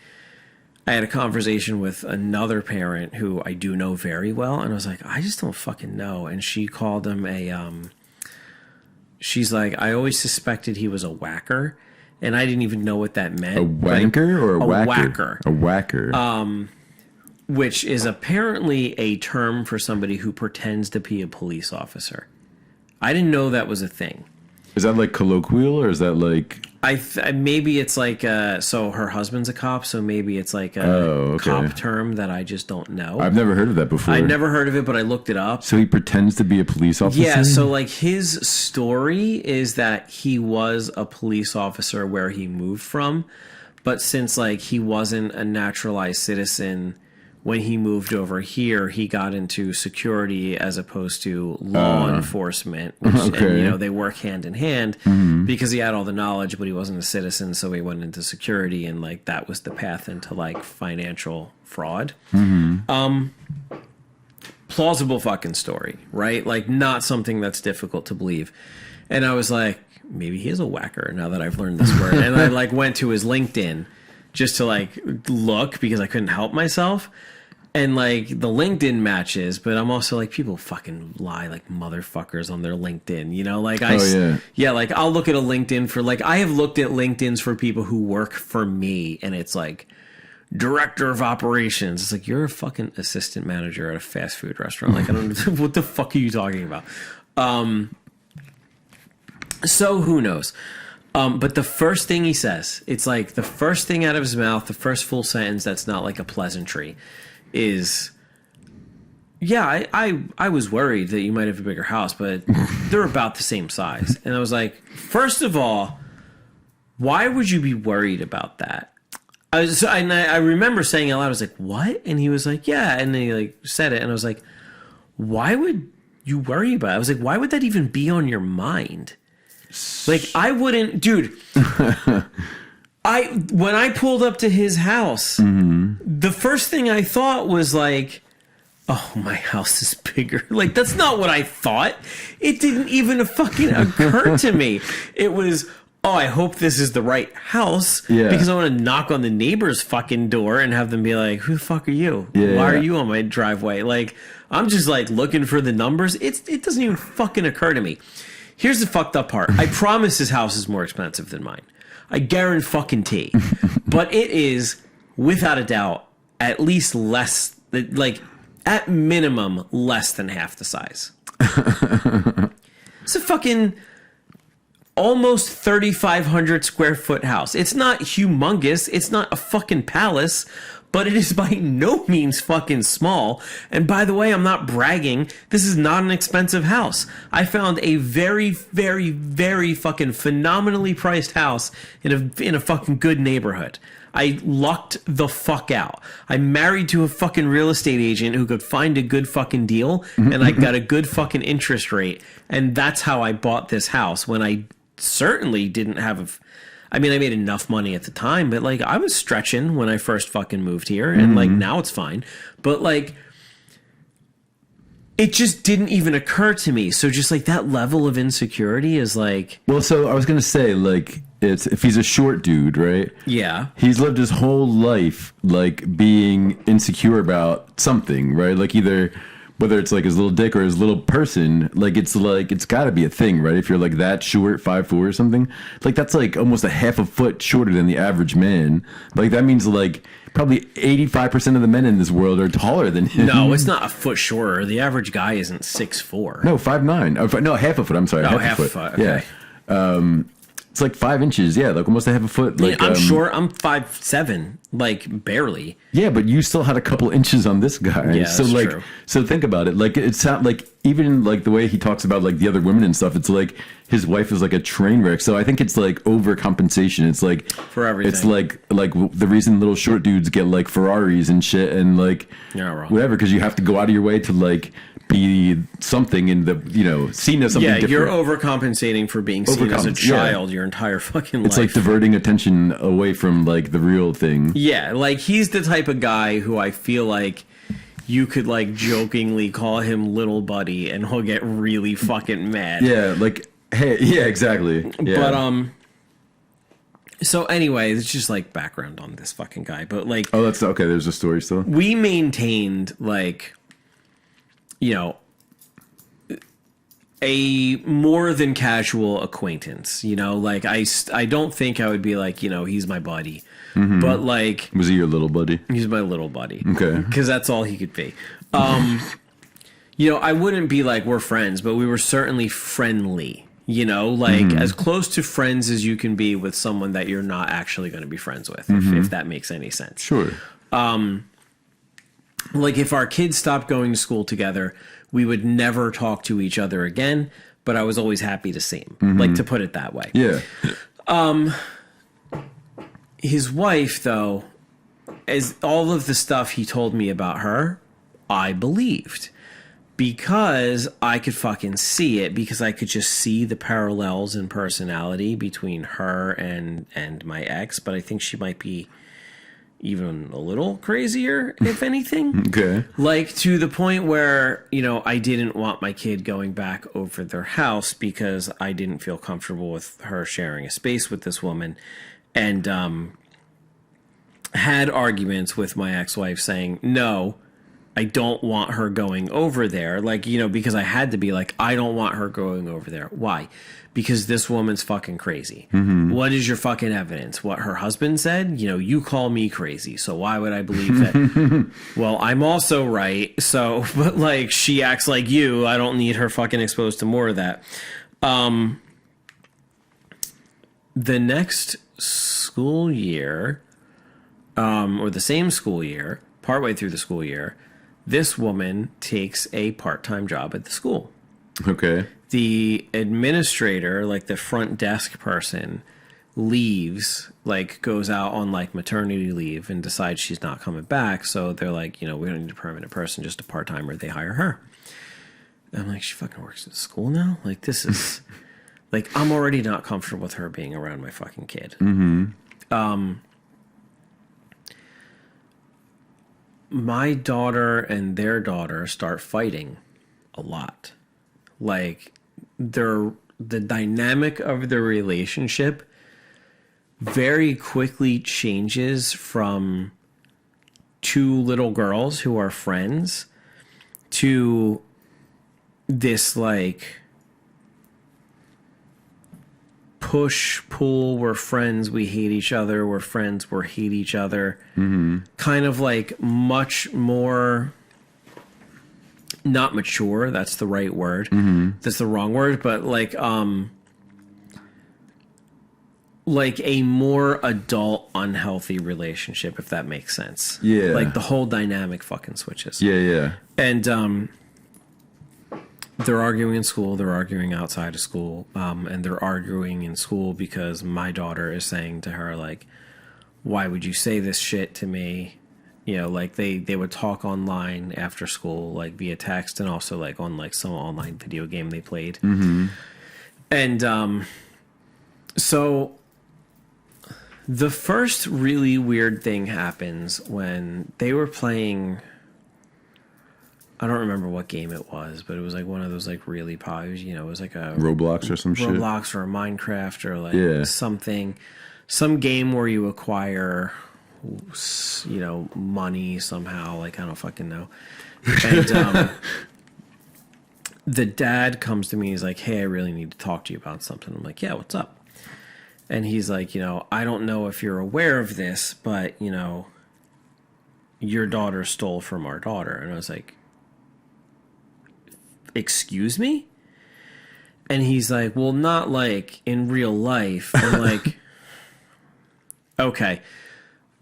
S1: I had a conversation with another parent who I do know very well, and I was like, I just don't fucking know. And she called him she's like, I always suspected he was a whacker, and I didn't even know what that meant.
S2: A wanker or a whacker?
S1: Whacker.
S2: A whacker.
S1: Which is apparently a term for somebody who pretends to be a police officer. I didn't know that was a thing.
S2: Is that like colloquial, or is that like...
S1: Maybe it's like so her husband's a cop, so maybe it's like a cop term that I just don't know.
S2: I've never heard of that before.
S1: I never heard of it, but I looked it up.
S2: So he pretends to be a police officer?
S1: Yeah, so like his story is that he was a police officer where he moved from, but since like he wasn't a naturalized citizen when he moved over here, he got into security as opposed to law enforcement, which and, they work hand in hand because he had all the knowledge, but he wasn't a citizen, so he went into security, and like that was the path into like financial fraud. Plausible fucking story, right? Like not something that's difficult to believe. And I was like, maybe he is a whacker now that I've learned this word. And I like went to his LinkedIn just to like look because I couldn't help myself. And like the LinkedIn matches, but I'm also like, people fucking lie like motherfuckers on their LinkedIn, you know? Like like I'll look at a LinkedIn for like, I have looked at LinkedIns for people who work for me, and it's like director of operations. It's like, you're a fucking assistant manager at a fast food restaurant. Like, I don't what the fuck are you talking about? So who knows? But the first thing he says, it's like the first thing out of his mouth, the first full sentence that's not like a pleasantry is, yeah, I was worried that you might have a bigger house, but they're about the same size. And I was like, first of all, why would you be worried about that? I remember saying out loud, I was like, what? And he was like, yeah. And then he like said it, and I was like, why would you worry about it? I was like, why would that even be on your mind? Like, I wouldn't, dude. When I pulled up to his house, the first thing I thought was like, oh, my house is bigger. Like, that's not what I thought. It didn't even fucking occur to me. It was, oh, I hope this is the right house because I want to knock on the neighbor's fucking door and have them be like, who the fuck are you? Why are you on my driveway? Like, I'm just like looking for the numbers. It doesn't even fucking occur to me. Here's the fucked up part. I promise his house is more expensive than mine. I guarantee. But it is, without a doubt, at least less, like, at minimum, less than half the size. It's a fucking almost 3,500 square foot house. It's not humongous. It's not a fucking palace. But it is by no means fucking small. And by the way, I'm not bragging. This is not an expensive house. I found a very, very, very fucking phenomenally priced house in a fucking good neighborhood. I lucked the fuck out. I'm married to a fucking real estate agent who could find a good fucking deal, and I got a good fucking interest rate. And that's how I bought this house when I certainly didn't have I mean, I made enough money at the time, but like I was stretching when I first fucking moved here, and like now it's fine. But like it just didn't even occur to me. So just like that level of insecurity is like,
S2: well, so I was gonna say, like, it's if he's a short dude, right?
S1: Yeah.
S2: He's lived his whole life like being insecure about something, right? Like either whether it's like his little dick or his little person, like it's got to be a thing, right? If you're like that short, 5'4" or something, like that's like almost a half a foot shorter than the average man. Like that means like probably 85% of the men in this world are taller than him.
S1: No, it's not a foot shorter. The average guy isn't 6'4".
S2: No, 5'9". No, half a foot. I'm sorry,
S1: half a foot. Okay.
S2: Yeah. It's like 5 inches, yeah, like almost a half a foot. Like,
S1: I'm short. I'm 5'7", like barely.
S2: Yeah, but you still had a couple inches on this guy.
S1: Yeah,
S2: so
S1: that's
S2: like,
S1: true.
S2: So think about it. Like it's not like even like the way he talks about like the other women and stuff. It's like his wife is like a train wreck. So I think it's like overcompensation. It's like
S1: for everything.
S2: It's like the reason little short dudes get like Ferraris and shit and like whatever, because you have to go out of your way to like be something in the, you know, seen as something different.
S1: You're overcompensating for being seen as a child your entire fucking life.
S2: It's like diverting attention away from like the real thing.
S1: Yeah, like he's the type of guy who I feel like you could like jokingly call him little buddy and he'll get really fucking mad.
S2: Yeah, like, hey, yeah, exactly. Yeah.
S1: But So anyway, it's just like background on this fucking guy. But like,
S2: Oh, that's okay. There's a story still.
S1: we maintained like, you know, a more than casual acquaintance. You know, like I don't think I would be like, you know, he's my buddy, but like
S2: Was he your little buddy?
S1: he's my little buddy.
S2: Okay.
S1: Because that's all he could be. You know, I wouldn't be like we're friends, but we were certainly friendly. You know, like as close to friends as you can be with someone that you're not actually going to be friends with, if that makes any sense.
S2: Sure.
S1: Like if our kids stopped going to school together, we would never talk to each other again, but I was always happy to see him, like to put it that way.
S2: Yeah.
S1: His wife, though, as all of the stuff he told me about her, I believed. Because I could fucking see it, because I could just see the parallels in personality between her and my ex, but I think she might be even a little crazier, if anything.
S2: Okay.
S1: Like, to the point where, you know, I didn't want my kid going back over their house because I didn't feel comfortable with her sharing a space with this woman. And had arguments with my ex-wife saying, no, I don't want her going over there. Like, you know, because I had to be like, I don't want her going over there. Why? Because this woman's fucking crazy. What is your fucking evidence? What her husband said? You know, you call me crazy. So why would I believe that? Well, I'm also right. So, but like, she acts like you. I don't need her fucking exposed to more of that. The next school year, or the same school year, partway through the school year, this woman takes a part-time job at the school.
S2: Okay.
S1: The administrator, like the front desk person, leaves, like goes out on like maternity leave and decides she's not coming back. So they're like, you know, we don't need a permanent person, just a part-timer. They hire her. And I'm like, she fucking works at school now? Like, this is... like, I'm already not comfortable with her being around my fucking kid. My daughter and their daughter start fighting a lot. Like, the dynamic of the relationship very quickly changes from two little girls who are friends to this, like, push, pull, we're friends, we hate each other, we're friends, we hate each other. Kind of like much more, not mature, that's the right word. That's the wrong word, but like a more adult, unhealthy relationship, if that makes sense.
S2: Yeah.
S1: Like the whole dynamic fucking switches.
S2: Yeah, yeah.
S1: And they're arguing in school, they're arguing outside of school, and they're arguing in school because my daughter is saying to her, like, why would you say this shit to me? You know, like they would talk online after school, like via text, and also like on like some online video game they played. And so the first really weird thing happens when they were playing... I don't remember what game it was, but it was like one of those like really you know, it was like a
S2: Roblox or some shit.
S1: Roblox or a Minecraft or like something, some game where you acquire, you know, money somehow. Like, I don't fucking know. And the dad comes to me. He's like, "Hey, I really need to talk to you about something." I'm like, "Yeah, what's up?" And he's like, "You know, I don't know if you're aware of this, but you know, your daughter stole from our daughter." And I was like, excuse me? And he's like, well, not like in real life. I'm like, okay,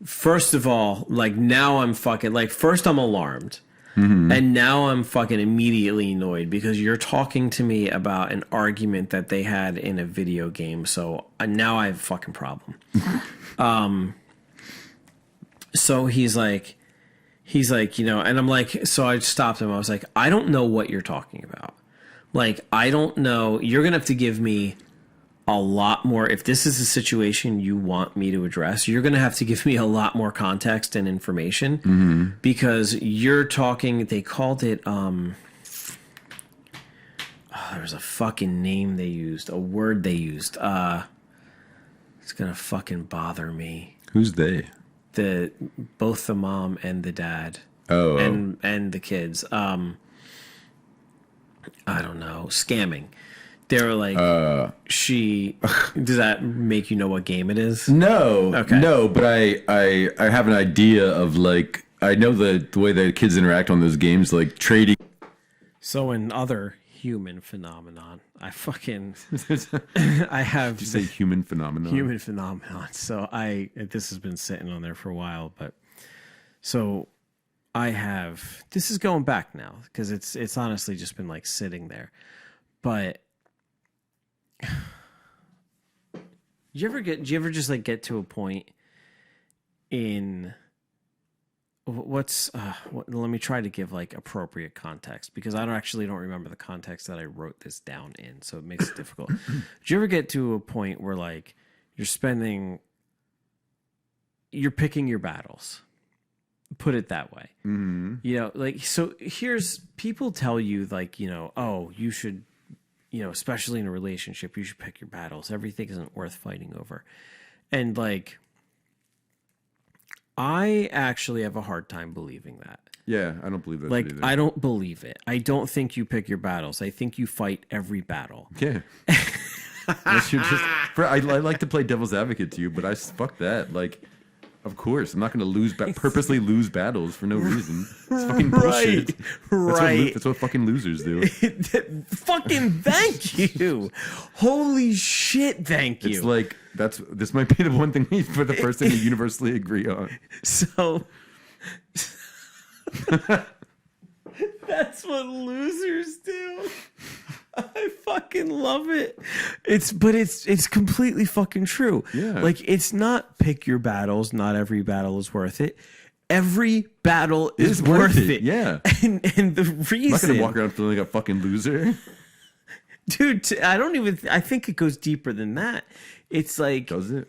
S1: first of all, like now I'm fucking, like, first I'm alarmed, and now I'm fucking immediately annoyed because you're talking to me about an argument that they had in a video game. So now I have a fucking problem. So he's like, you know, and I'm like, so I stopped him. I was like, I don't know what you're talking about. Like, I don't know. You're going to have to give me a lot more. If this is a situation you want me to address, you're going to have to give me a lot more context and information because you're talking, they called it, there's a fucking name they used, a word they used, It's gonna fucking bother me.
S2: Who's they?
S1: Both the mom and the dad.
S2: Oh,
S1: and the kids. I don't know. Scamming. They were like, she. Does that make you know what game it is?
S2: no,
S1: Okay.
S2: no. But I have an idea of like I know the way that kids interact on those games, like trading.
S1: So in other human phenomenon, I have
S2: Say human phenomenon.
S1: human phenomenon. So this has been sitting on there for a while, but so this is going back now because it's honestly just been like sitting there. But do you ever just like get to a point in let me try to give like appropriate context because I don't remember the context that I wrote this down in, so it makes it difficult. Do you ever get to a point where like you're picking your battles? Put it that way.
S2: Mm-hmm.
S1: You know, like, so people tell you like, you know, oh, you should, you know, especially in a relationship, you should pick your battles. Everything isn't worth fighting over. And like, I actually have a hard time believing that.
S2: Yeah, I don't believe that.
S1: Like,
S2: either.
S1: I don't believe it. I don't think you pick your battles. I think you fight every battle.
S2: Yeah. I like to play devil's advocate to you, but fuck that. Like, of course, I'm not going to purposely lose battles for no reason. It's fucking bullshit.
S1: Right.
S2: That's what fucking losers do.
S1: Fucking thank you. Holy shit, thank you.
S2: It's like this might be the one thing for the first thing to universally agree on.
S1: So that's what losers do. I fucking love it. It's completely fucking true.
S2: Yeah.
S1: Like, it's not pick your battles. Not every battle is worth it. Every battle is worth it.
S2: Yeah.
S1: And the reason,
S2: I'm not gonna walk around feeling like a fucking loser.
S1: dude, I think it goes deeper than that. It's like,
S2: Does it?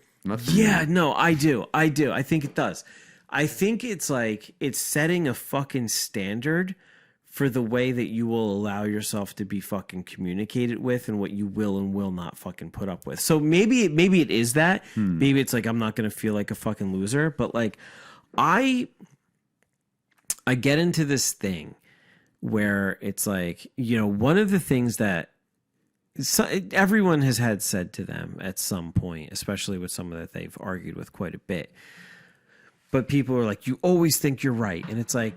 S1: yeah, no, I do. I think it does. I think it's like, it's setting a fucking standard for the way that you will allow yourself to be fucking communicated with and what you will and will not fucking put up with. So maybe it is that. Maybe it's like, I'm not going to feel like a fucking loser, but like I get into this thing where it's like, you know, one of the things that everyone has had said to them at some point, especially with someone that they've argued with quite a bit, but people are like, you always think you're right. And it's like,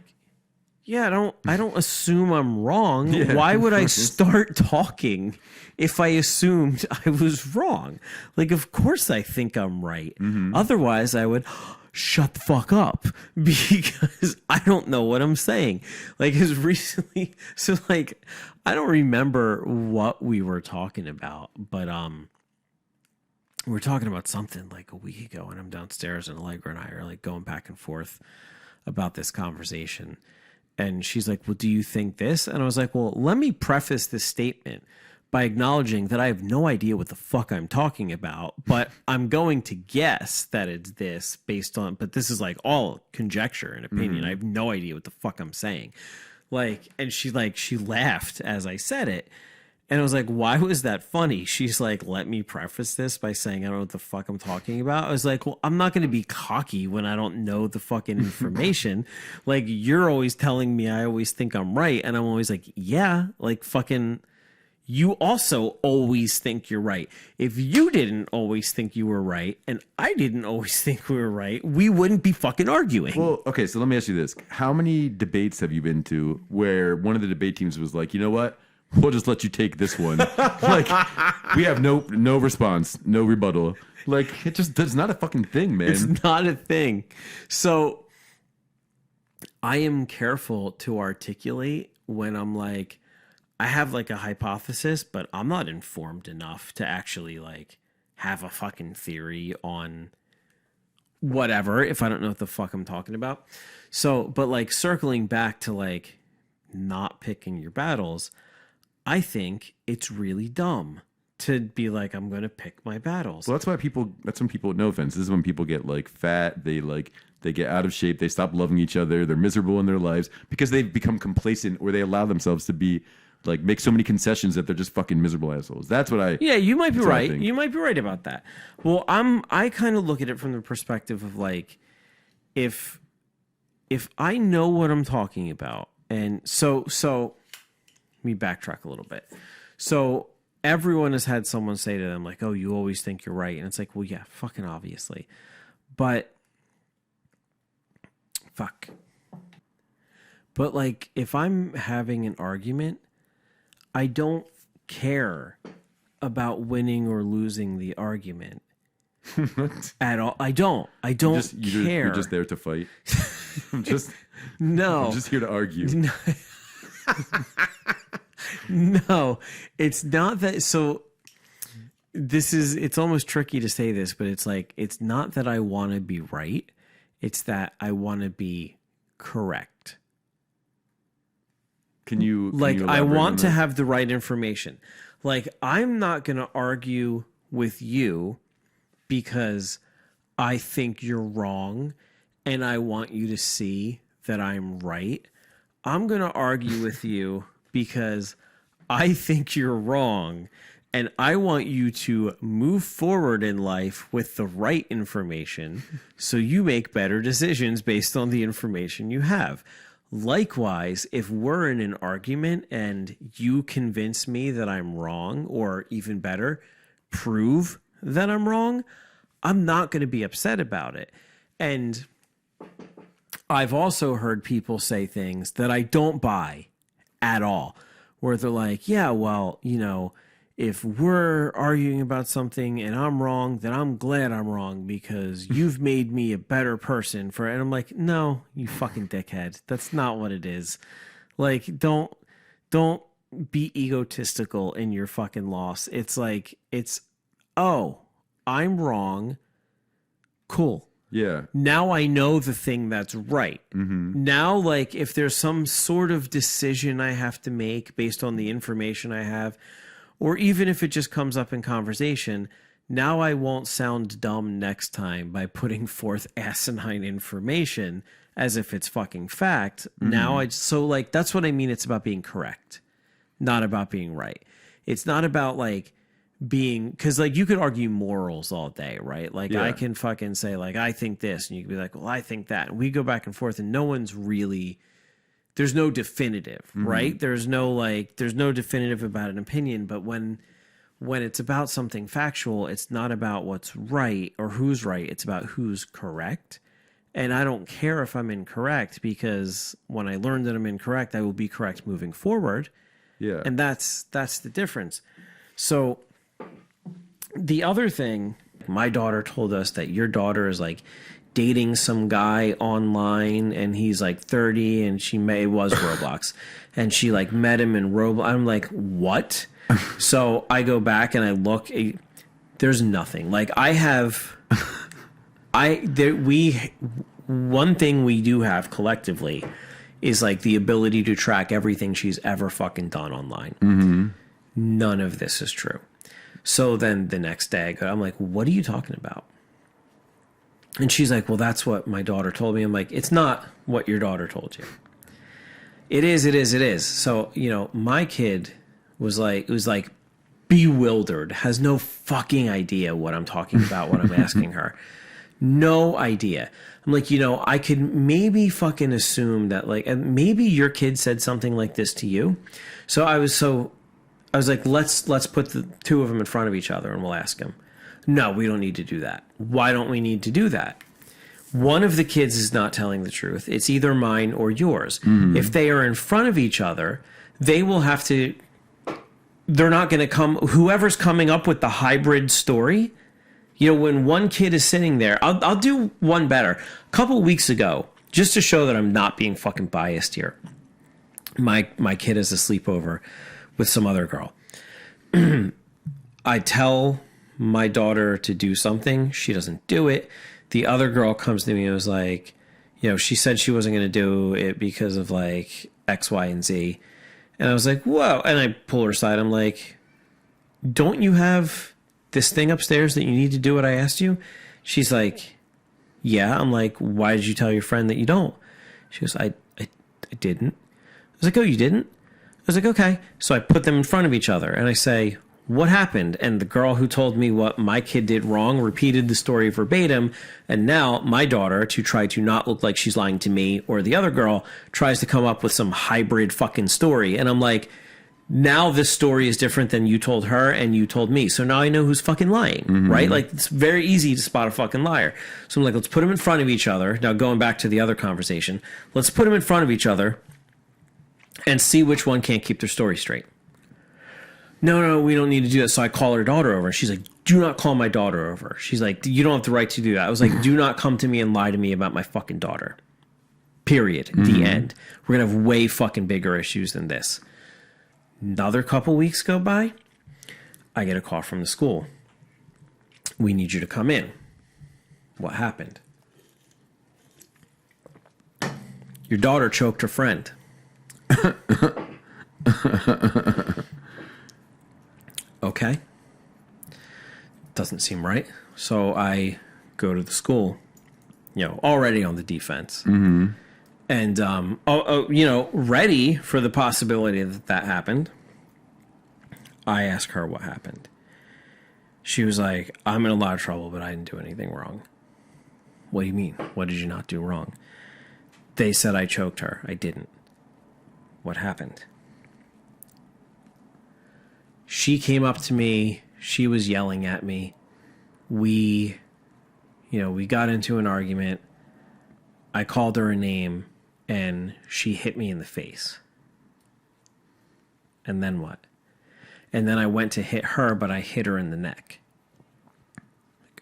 S1: yeah, I don't assume I'm wrong.
S2: Yeah.
S1: Why would I start talking if I assumed I was wrong? Like, of course I think I'm right. Mm-hmm. Otherwise, I would shut the fuck up because I don't know what I'm saying. Like, as recently, so like, I don't remember what we were talking about, but we were talking about something like a week ago, and I'm downstairs, and Allegra and I are like going back and forth about this conversation. And she's like, well, do you think this? And I was like, well, let me preface this statement by acknowledging that I have no idea what the fuck I'm talking about, but I'm going to guess that it's this based on, but this is like all conjecture and opinion. Mm-hmm. I have no idea what the fuck I'm saying. Like, and she laughed as I said it. And I was like, why was that funny? She's like, let me preface this by saying I don't know what the fuck I'm talking about. I was like, well, I'm not going to be cocky when I don't know the fucking information. Like, you're always telling me I always think I'm right. And I'm always like, yeah, like fucking, you also always think you're right. If you didn't always think you were right and I didn't always think we were right, we wouldn't be fucking arguing.
S2: Well, okay, so let me ask you this. How many debates have you been to where one of the debate teams was like, you know what? We'll just let you take this one. Like, we have no response, no rebuttal. Like, that's not a fucking thing, man.
S1: It's not a thing. So I am careful to articulate when I'm like, I have like a hypothesis, but I'm not informed enough to actually like have a fucking theory on whatever if I don't know what the fuck I'm talking about. So, but like circling back to like not picking your battles, I think it's really dumb to be like, I'm going to pick my battles.
S2: Well, that's when people, no offense, this is when people get like fat, they get out of shape, they stop loving each other, they're miserable in their lives because they've become complacent or they allow themselves to be like make so many concessions that they're just fucking miserable assholes. That's what I.
S1: Yeah, you might be
S2: what I
S1: right.
S2: think.
S1: You might be right about that. Well, I kind of look at it from the perspective of like, if I know what I'm talking about, and so let me backtrack a little bit. So everyone has had someone say to them like, "Oh, you always think you're right," and it's like, well, yeah, fucking obviously, but fuck. But like, if I'm having an argument, I don't care about winning or losing the argument at all. I don't care.
S2: You're just there to fight. I'm just here to argue.
S1: No, it's not that. So it's almost tricky to say this, but it's like, it's not that I want to be right. It's that I want to be correct.
S2: Can you
S1: I
S2: elaborate
S1: want
S2: on
S1: to
S2: that?
S1: have the right information. Like, I'm not going to argue with you because I think you're wrong and I want you to see that I'm right. I'm going to argue with you because I think you're wrong and I want you to move forward in life with the right information so you make better decisions based on the information you have. Likewise, if we're in an argument and you convince me that I'm wrong, or even better, prove that I'm wrong, I'm not going to be upset about it. And I've also heard people say things that I don't buy at all, where they're like, yeah, well, if we're arguing about something and I'm wrong, then I'm glad I'm wrong because you've made me a better person for it. And I'm like, no, you fucking dickhead. That's not what it is. Like, don't be egotistical in your fucking loss. It's like, oh, I'm wrong. Cool.
S2: Yeah.
S1: Now I know the thing that's right.
S2: Mm-hmm.
S1: Now, like, if there's some sort of decision I have to make based on the information I have, or even if it just comes up in conversation, now I won't sound dumb next time by putting forth asinine information as if it's fucking fact.
S2: Mm-hmm.
S1: Now so like, that's what I mean. It's about being correct, not about being right. It's not about like being, because like you could argue morals all day, right? Like
S2: Yeah.
S1: I can fucking say like, I think this, and you can be like, well, I think that, and we go back and forth, and no one's really, there's no definitive, right? There's no definitive about an opinion. But when it's about something factual, it's not about what's right or who's right. It's about who's correct. And I don't care if I'm incorrect, because when I learn that I'm incorrect, I will be correct moving forward.
S2: Yeah.
S1: And that's the difference. So the other thing, my daughter told us that your daughter is like dating some guy online and he's like 30 and it was Roblox and she like met him in Roblox. I'm like, what? So I go back and I look, there's nothing. Like one thing we do have collectively is like the ability to track everything she's ever fucking done online.
S2: Mm-hmm.
S1: None of this is true. So then the next day I'm like, what are you talking about? And she's like, well, that's what my daughter told me. I'm like, it's not what your daughter told you. It is. So, my kid was like bewildered, has no fucking idea what I'm talking about, what I'm asking her. No idea. I'm like, I could maybe fucking assume that like, maybe your kid said something like this to you. So I was like, let's put the two of them in front of each other and we'll ask them. No, we don't need to do that. Why don't we need to do that? One of the kids is not telling the truth. It's either mine or yours. Mm-hmm. If they are in front of each other, they will have to, they're not going to come, whoever's coming up with the hybrid story, when one kid is sitting there, I'll do one better. A couple weeks ago, just to show that I'm not being fucking biased here, my kid has a sleepover with some other girl. I tell my daughter to do something. She doesn't do it. The other girl comes to me and was like, she said she wasn't going to do it because of like X, Y, and Z. And I was like, whoa. And I pull her aside. I'm like, don't you have this thing upstairs that you need to do what I asked you? She's like, yeah. I'm like, why did you tell your friend that you don't? She goes, I didn't. I was like, oh, you didn't? I was like, okay. So I put them in front of each other and I say, what happened? And the girl who told me what my kid did wrong repeated the story verbatim. And now my daughter, to try to not look like she's lying to me or the other girl, tries to come up with some hybrid fucking story. And I'm like, now this story is different than you told her and you told me. So now I know who's fucking lying, right? Like, it's very easy to spot a fucking liar. So I'm like, let's put them in front of each other. Now, going back to the other conversation, let's put them in front of each other and see which one can't keep their story straight. No, we don't need to do that. So I call her daughter over. And she's like, do not call my daughter over. She's like, you don't have the right to do that. I was like, do not come to me and lie to me about my fucking daughter. Period. The end. We're going to have way fucking bigger issues than this. Another couple weeks go by. I get a call from the school. We need you to come in. What happened? Your daughter choked her friend. Okay. Doesn't seem right. So I go to the school, already on the defense. And, ready for the possibility that that happened. I asked her what happened. She was like, I'm in a lot of trouble, but I didn't do anything wrong. What do you mean? What did you not do wrong? They said I choked her. I didn't. What happened? She came up to me. She was yelling at me. We got into an argument. I called her a name and she hit me in the face. And then what? And then I went to hit her, but I hit her in the neck.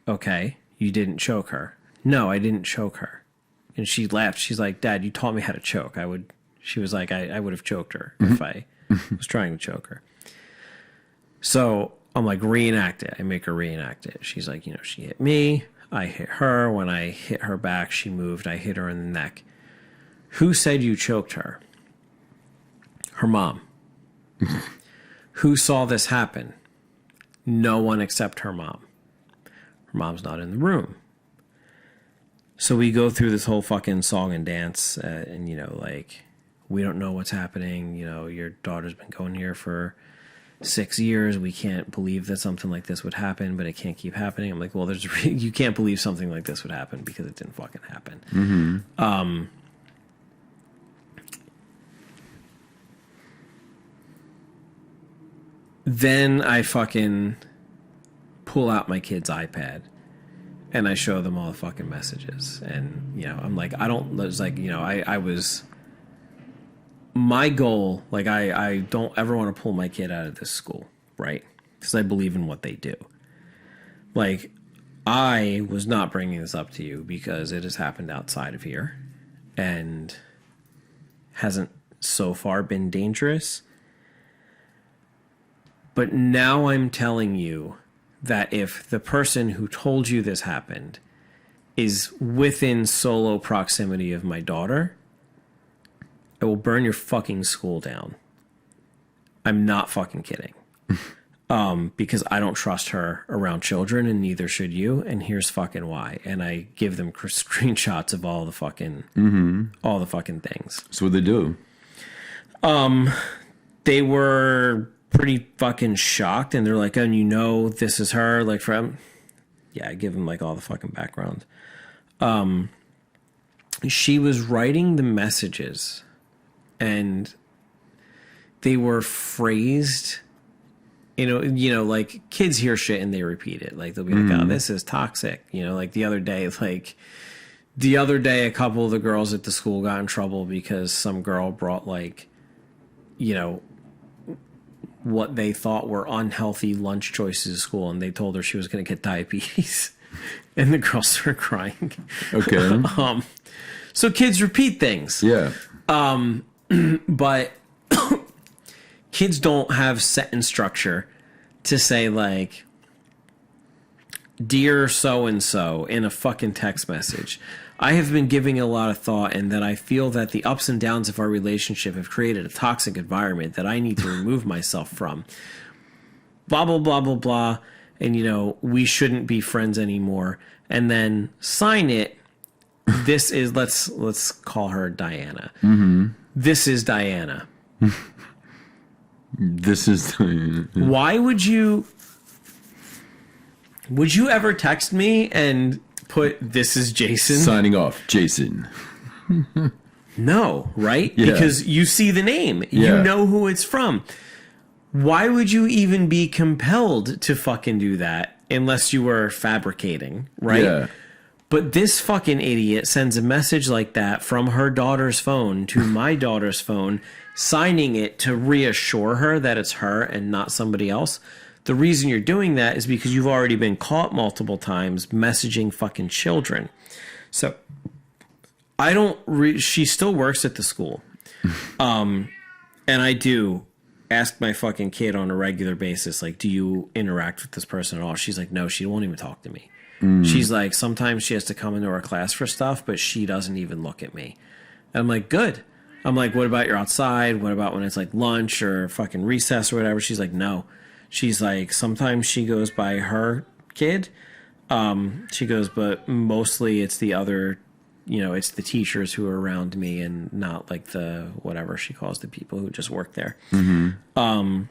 S1: Okay, you didn't choke her. No, I didn't choke her. And she laughed. She's like, Dad, you taught me how to choke. She was like, I would have choked her if I was trying to choke her. So I'm like, reenact it. I make her reenact it. She's like, she hit me. I hit her. When I hit her back, she moved. I hit her in the neck. Who said you choked her? Her mom. Who saw this happen? No one except her mom. Her mom's not in the room. So we go through this whole fucking song and dance, and we don't know what's happening. Your daughter's been going here for 6 years. We can't believe that something like this would happen, but it can't keep happening. I'm like, well, you can't believe something like this would happen because it didn't fucking happen. Then I fucking pull out my kid's iPad and I show them all the fucking messages. And, I'm like, I was, my goal, I don't ever want to pull my kid out of this school, right? Because I believe in what they do. I was not bringing this up to you because it has happened outside of here and hasn't so far been dangerous. But now I'm telling you that if the person who told you this happened is within solo proximity of my daughter, I will burn your fucking school down. I'm not fucking kidding. Because I don't trust her around children, and neither should you. And here's fucking why. And I give them screenshots of all the fucking things.
S2: So what they do?
S1: They were pretty fucking shocked, and they're like, "Oh, this is her." I give them all the fucking background. She was writing the messages, and they were phrased. Kids hear shit and they repeat it. They'll be like, "Oh, this is toxic." The other day, a couple of the girls at the school got in trouble because some girl brought what they thought were unhealthy lunch choices to school, and they told her she was going to get diabetes. And the girls started crying.
S2: Okay.
S1: So kids repeat things.
S2: Yeah.
S1: But kids don't have sentence structure to say dear so-and-so in a fucking text message. I have been giving a lot of thought, and that I feel that the ups and downs of our relationship have created a toxic environment that I need to remove myself from. Blah, blah, blah, blah, blah. And, we shouldn't be friends anymore. And then sign it. This is, let's call her Diana. Mm-hmm. This is Diana.
S2: This is
S1: Why would you ever text me and put "this is Jason"?
S2: signing off, Jason.
S1: No, right?
S2: Yeah.
S1: Because you see the name.
S2: Yeah.
S1: You know who it's from. Why would you even be compelled to fucking do that unless you were fabricating, right?
S2: Yeah.
S1: But this fucking idiot sends a message like that from her daughter's phone to my daughter's phone, signing it to reassure her that it's her and not somebody else. The reason you're doing that is because you've already been caught multiple times messaging fucking children. So I don't. She still works at the school, and I do ask my fucking kid on a regular basis, like, do you interact with this person at all? She's like, no, she won't even talk to me. She's like, sometimes she has to come into our class for stuff, but she doesn't even look at me. And I'm like, good. I'm like, what about you're outside? What about when it's like lunch or fucking recess or whatever? She's like, no. She's like, sometimes she goes by her kid. She goes, but mostly it's the other, it's the teachers who are around me and not like the whatever she calls the people who just work there. Mm-hmm.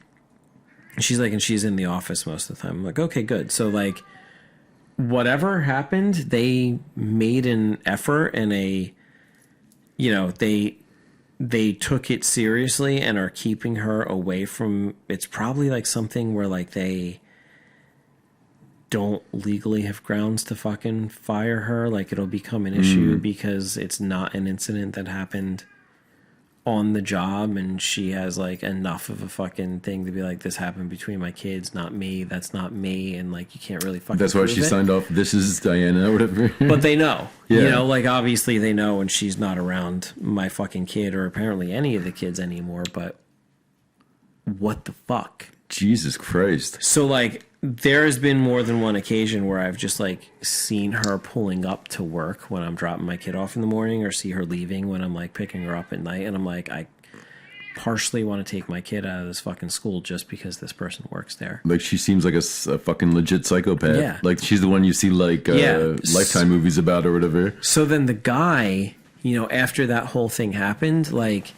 S1: She's like, and she's in the office most of the time. I'm like, okay, good. So like, whatever happened, they made an effort and they took it seriously and are keeping her away from. It's probably like something where like they don't legally have grounds to fucking fire her. Like it'll become an issue because it's not an incident that happened on the job, and she has like enough of a fucking thing to be like, this happened between my kids, not me. That's not me, and like you can't really fucking.
S2: That's why she signed off. This is Diana, or whatever.
S1: But they know,
S2: Yeah.
S1: like obviously they know when she's not around my fucking kid or apparently any of the kids anymore. But what the fuck?
S2: Jesus Christ.
S1: So like there has been more than one occasion where I've just like seen her pulling up to work when I'm dropping my kid off in the morning, or see her leaving when I'm like picking her up at night, and I'm like, I partially want to take my kid out of this fucking school just because this person works there.
S2: Like she seems like a fucking legit psychopath.
S1: Yeah.
S2: Like she's the one you see like Lifetime movies about or whatever.
S1: So then the guy, after that whole thing happened, like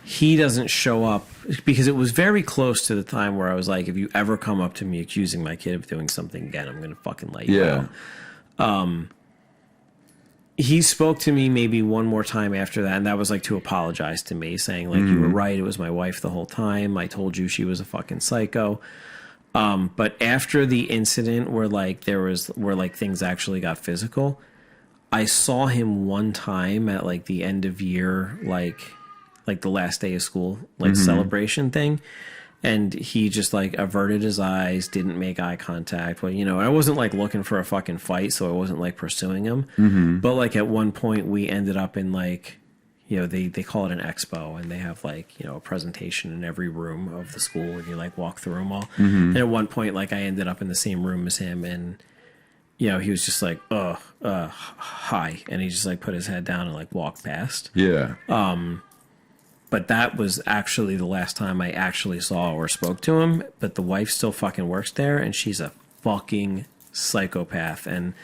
S1: he doesn't show up because it was very close to the time where I was like, if you ever come up to me accusing my kid of doing something again, I'm going to fucking let you know. He spoke to me maybe one more time after that, and that was like to apologize to me, saying like, you were right, it was my wife the whole time. I told you she was a fucking psycho. But after the incident where like things actually got physical, I saw him one time at like the end of year, like the last day of school, like celebration thing. And he just like averted his eyes, didn't make eye contact. Well, I wasn't like looking for a fucking fight, so I wasn't like pursuing him. But like at one point we ended up in like, they call it an expo, and they have like, a presentation in every room of the school, and you like walk through them all. And at one point, like I ended up in the same room as him, and he was just like, hi. And he just like put his head down and like walked past.
S2: Yeah.
S1: But that was actually the last time I actually saw or spoke to him. But the wife still fucking works there, and she's a fucking psychopath. And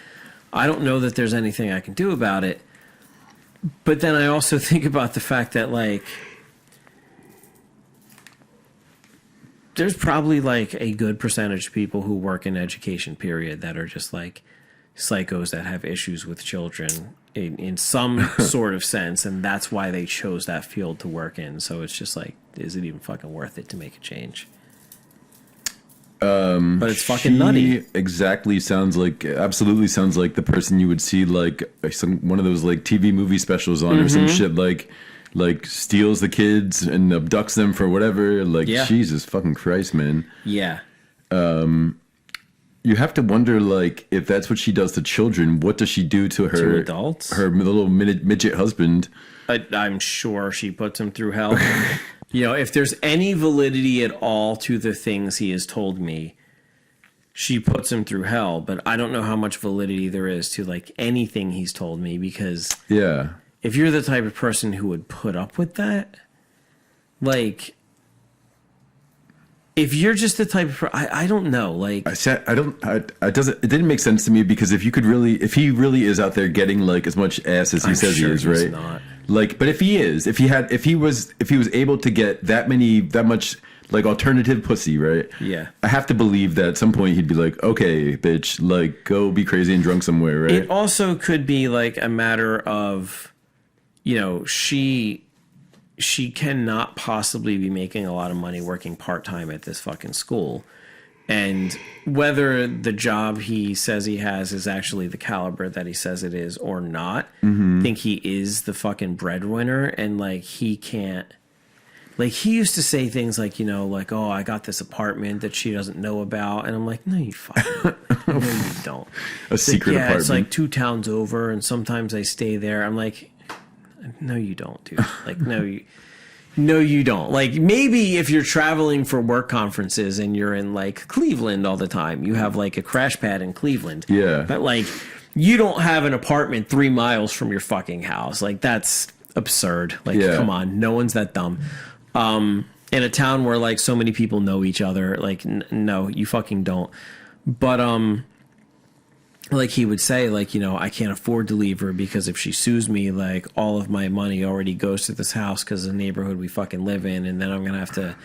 S1: I don't know that there's anything I can do about it. But then I also think about the fact that, like, there's probably, like, a good percentage of people who work in education, period, that are just, like, psychos that have issues with children in some sort of sense, and that's why they chose that field to work in. So it's just like, is it even fucking worth it to make a change? But it's fucking nutty.
S2: Absolutely sounds like the person you would see like one of those like TV movie specials on or some shit, like steals the kids and abducts them for whatever. Like, Jesus fucking Christ, man.
S1: Yeah.
S2: You have to wonder, like, if that's what she does to children, what does she do to her
S1: To adults?
S2: her little midget husband?
S1: I'm sure she puts him through hell. If there's any validity at all to the things he has told me, she puts him through hell. But I don't know how much validity there is to, like, anything he's told me, because if you're the type of person who would put up with that, like, if you're just the type of I don't know, like
S2: it didn't make sense to me, because if he really is out there getting like as much ass as he says he is, right?
S1: Not.
S2: Like, but if he was able to get that much, like alternative pussy, right?
S1: Yeah.
S2: I have to believe that at some point he'd be like, okay, bitch, like go be crazy and drunk somewhere, right?
S1: It also could be like a matter of, you know, she cannot possibly be making a lot of money working part-time at this fucking school. And whether the job he says he has is actually the caliber that he says it is or not, I think he is the fucking breadwinner, and like he can't. Like he used to say things like, you know, like, oh, I got this apartment that she doesn't know about, and I'm like, no, you fucking, no, you don't.
S2: A secret
S1: yeah,
S2: apartment.
S1: it's like 2 towns over, and sometimes I stay there. I'm like, no, you don't, dude. Like, no, you don't. Like, maybe if you're traveling for work conferences and you're in like Cleveland all the time, you have like a crash pad in Cleveland.
S2: Yeah.
S1: But like, you don't have an apartment 3 miles from your fucking house. Like, that's absurd. Like,
S2: Yeah.
S1: come on, no one's that dumb. In a town where like so many people know each other, like, no, you fucking don't. But like he would say, like, you know, I can't afford to leave her because if she sues me, like all of my money already goes to this house because of the neighborhood we fucking live in, and then I'm gonna have to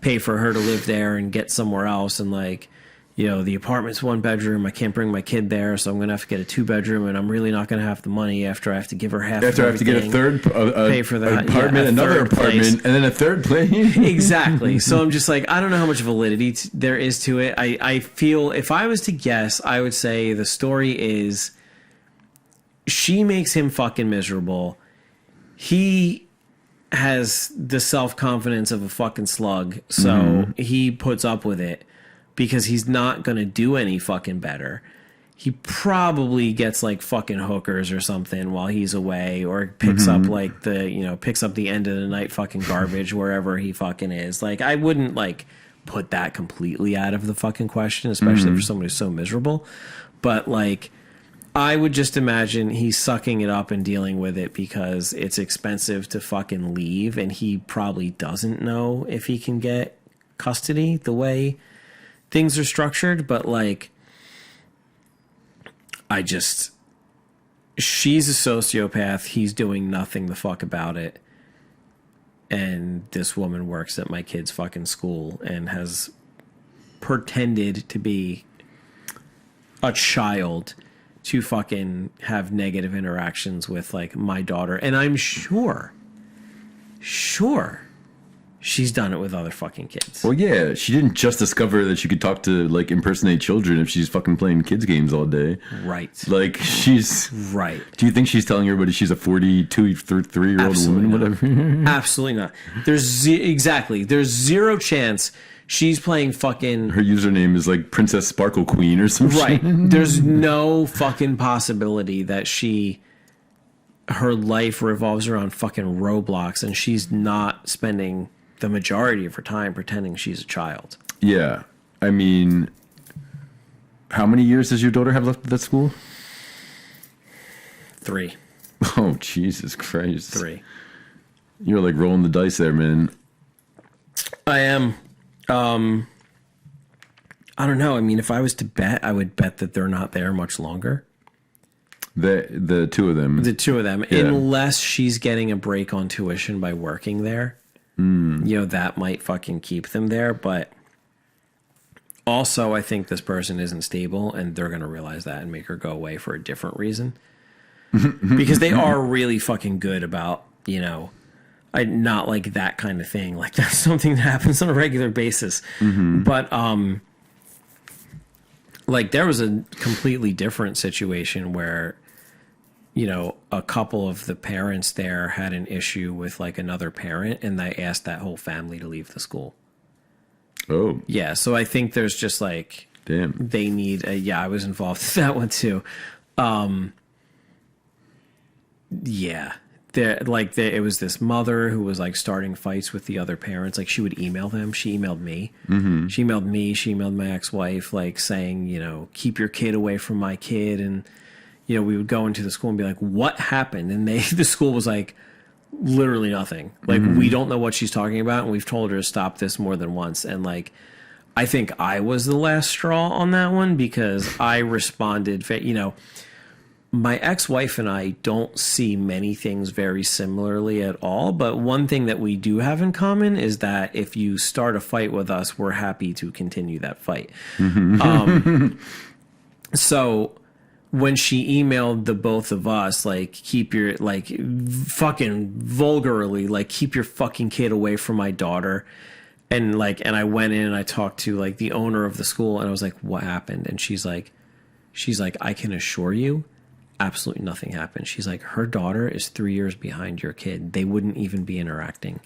S1: pay for her to live there and get somewhere else, and like, you know, the apartment's 1 bedroom, I can't bring my kid there, so I'm gonna have to get a 2 bedroom, and I'm really not gonna have the money after I have to give her half.
S2: After I have to get a third
S1: pay for that,
S2: apartment,
S1: yeah,
S2: another
S1: third
S2: apartment,
S1: place.
S2: and then a third place.
S1: Exactly. So I'm just like, I don't know how much validity there is to it. I feel, if I was to guess, I would say the story is she makes him fucking miserable. He has the self-confidence of a fucking slug, so he puts up with it because he's not going to do any fucking better. He probably gets like fucking hookers or something while he's away, or picks up like picks up the end of the night fucking garbage wherever he fucking is. Like, I wouldn't like put that completely out of the fucking question, especially for somebody who's so miserable. But like, I would just imagine he's sucking it up and dealing with it because it's expensive to fucking leave, and he probably doesn't know if he can get custody the way things are structured. But like, she's a sociopath. He's doing nothing the fuck about it. And this woman works at my kid's fucking school and has pretended to be a child to fucking have negative interactions with like my daughter. And I'm sure she's done it with other fucking kids.
S2: Well, yeah, she didn't just discover that she could talk to like impersonate children if she's fucking playing kids games all day.
S1: Right.
S2: Like, she's
S1: Right.
S2: Do you think she's telling everybody she's a 42, 3-year-old
S1: Absolutely
S2: woman,
S1: not.
S2: whatever?
S1: Absolutely not. Exactly. There's zero chance she's playing fucking.
S2: Her username is like Princess Sparkle Queen or some
S1: Right.
S2: shit.
S1: There's no fucking possibility that her life revolves around fucking Roblox, and she's not spending the majority of her time pretending she's a child.
S2: Yeah. I mean, how many years does your daughter have left at that school?
S1: 3.
S2: Oh, Jesus Christ.
S1: 3.
S2: You're like rolling the dice there, man.
S1: I am. I don't know. I mean, if I was to bet, I would bet that they're not there much longer.
S2: The two of them.
S1: The 2 of them,
S2: Yeah.
S1: unless she's getting a break on tuition by working there. You know, that might fucking keep them there. But also, I think this person isn't stable, and they're going to realize that and make her go away for a different reason. Because they are really fucking good about, you know, not like that kind of thing. Like, that's something that happens on a regular basis. But, like, there was a completely different situation where, you know, a couple of the parents there had an issue with like another parent, and they asked that whole family to leave the school.
S2: Oh,
S1: Yeah, so I think there's just like,
S2: damn.
S1: they need I was involved in that one too. Yeah. It was this mother who was like starting fights with the other parents. Like, she would email them. She emailed me. She emailed me. She emailed my ex-wife, like saying, you know, keep your kid away from my kid. And, you know, we would go into the school and be like, what happened? And the school was like, literally nothing. Like, we don't know what she's talking about, and we've told her to stop this more than once. And like, I think I was the last straw on that one, because I responded, you know, my ex-wife and I don't see many things very similarly at all, but one thing that we do have in common is that if you start a fight with us, we're happy to continue that fight. So when she emailed the both of us, like, keep your, like, fucking vulgarly, like, keep your fucking kid away from my daughter. And like, and I went in and I talked to like the owner of the school and I was like, what happened? And she's like, I can assure you, absolutely nothing happened. She's like, her daughter is 3 years behind your kid. They wouldn't even be interacting.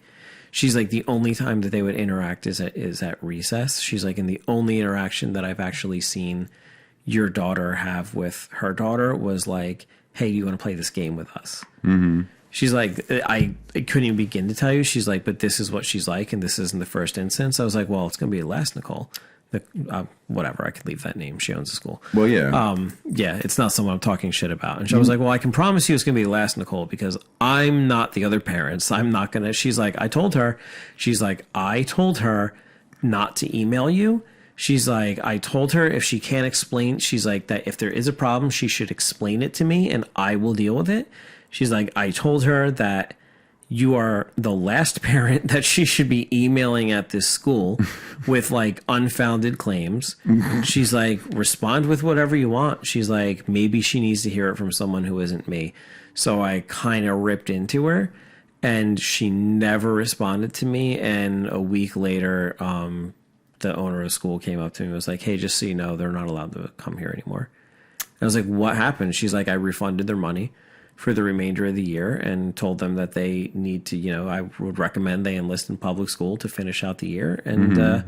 S1: She's like, the only time that they would interact is at recess. She's like, and the only interaction that I've actually seen your daughter have with her daughter was like, hey, do you want to play this game with us? Mm-hmm. She's like, I couldn't even begin to tell you. She's like, but this is what she's like, and this isn't the first instance. I was like, well, it's going to be last Nicole. Whatever, I could leave that name. She owns the school.
S2: Well, yeah.
S1: Yeah, it's not someone I'm talking shit about. And she was like, well, I can promise you it's going to be last Nicole because I'm not the other parents. I'm not going to. She's like, I told her not to email you. She's like, I told her if she can't explain, she's like, that if there is a problem, she should explain it to me and I will deal with it. She's like, I told her that you are the last parent that she should be emailing at this school with like unfounded claims. She's like, respond with whatever you want. She's like, maybe she needs to hear it from someone who isn't me. So I kind of ripped into her and she never responded to me. And a week later, the owner of the school came up to me and was like, hey, just so you know, they're not allowed to come here anymore. I was like, what happened? She's like, I refunded their money for the remainder of the year and told them that they need to, I would recommend they enlist in public school to finish out the year and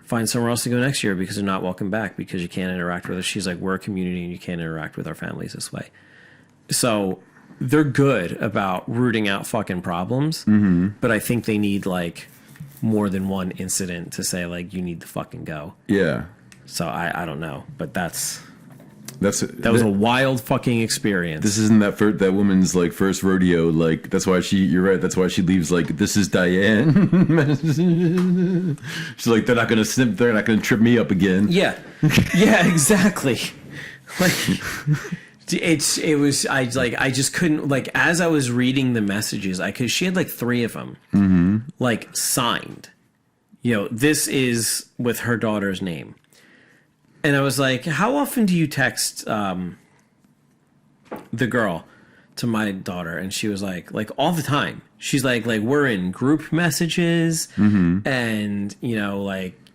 S1: find somewhere else to go next year because they're not welcome back because you can't interact with us. She's like, we're a community and you can't interact with our families this way. So they're good about rooting out fucking problems, but I think they need like more than one incident to say like, you need to fucking go.
S2: Yeah.
S1: So I don't know, but that was a wild fucking experience.
S2: This isn't that woman's like first rodeo. Like that's why you're right. That's why she leaves. Like this is Diane. She's like they're not gonna trip me up again.
S1: Yeah, yeah, exactly. Like I just couldn't like as I was reading the messages because she had like 3 of them like signed. This is with her daughter's name. And I was like, how often do you text the girl to my daughter? And she was like all the time. She's like we're in group messages and,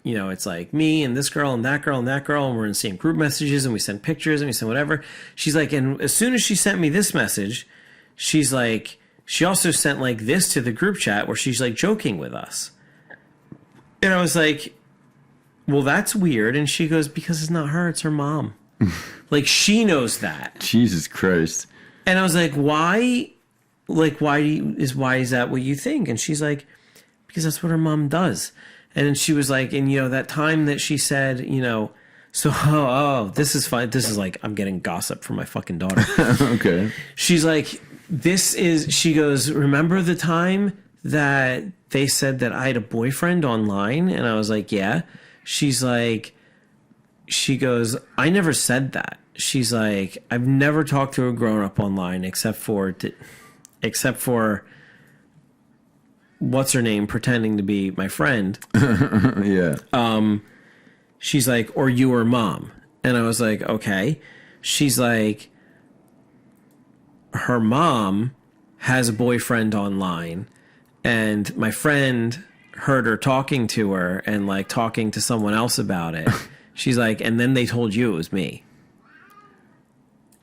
S1: it's like me and this girl and that girl and that girl. And we're in the same group messages and we send pictures and we send whatever. She's like, and as soon as she sent me this message, she's like, she also sent like this to the group chat where she's like joking with us. And I was like, well, that's weird. And she goes, because it's not her, it's her mom. Like, she knows that.
S2: Jesus Christ.
S1: And I was like, why? Like, why is that what you think? And she's like, because that's what her mom does. And then she was like, and that time that she said, so, this is fine. This is like, I'm getting gossip from my fucking daughter.
S2: Okay.
S1: She's like, she goes, remember the time that they said that I had a boyfriend online? And I was like, yeah. She's like, she goes, I never said that. She's like, I've never talked to a grown up online except for what's her name pretending to be my friend.
S2: Yeah.
S1: She's like, or you or mom. And I was like, okay. She's like, her mom has a boyfriend online and my friend heard her talking to her and like talking to someone else about it. She's like, and then they told you it was me.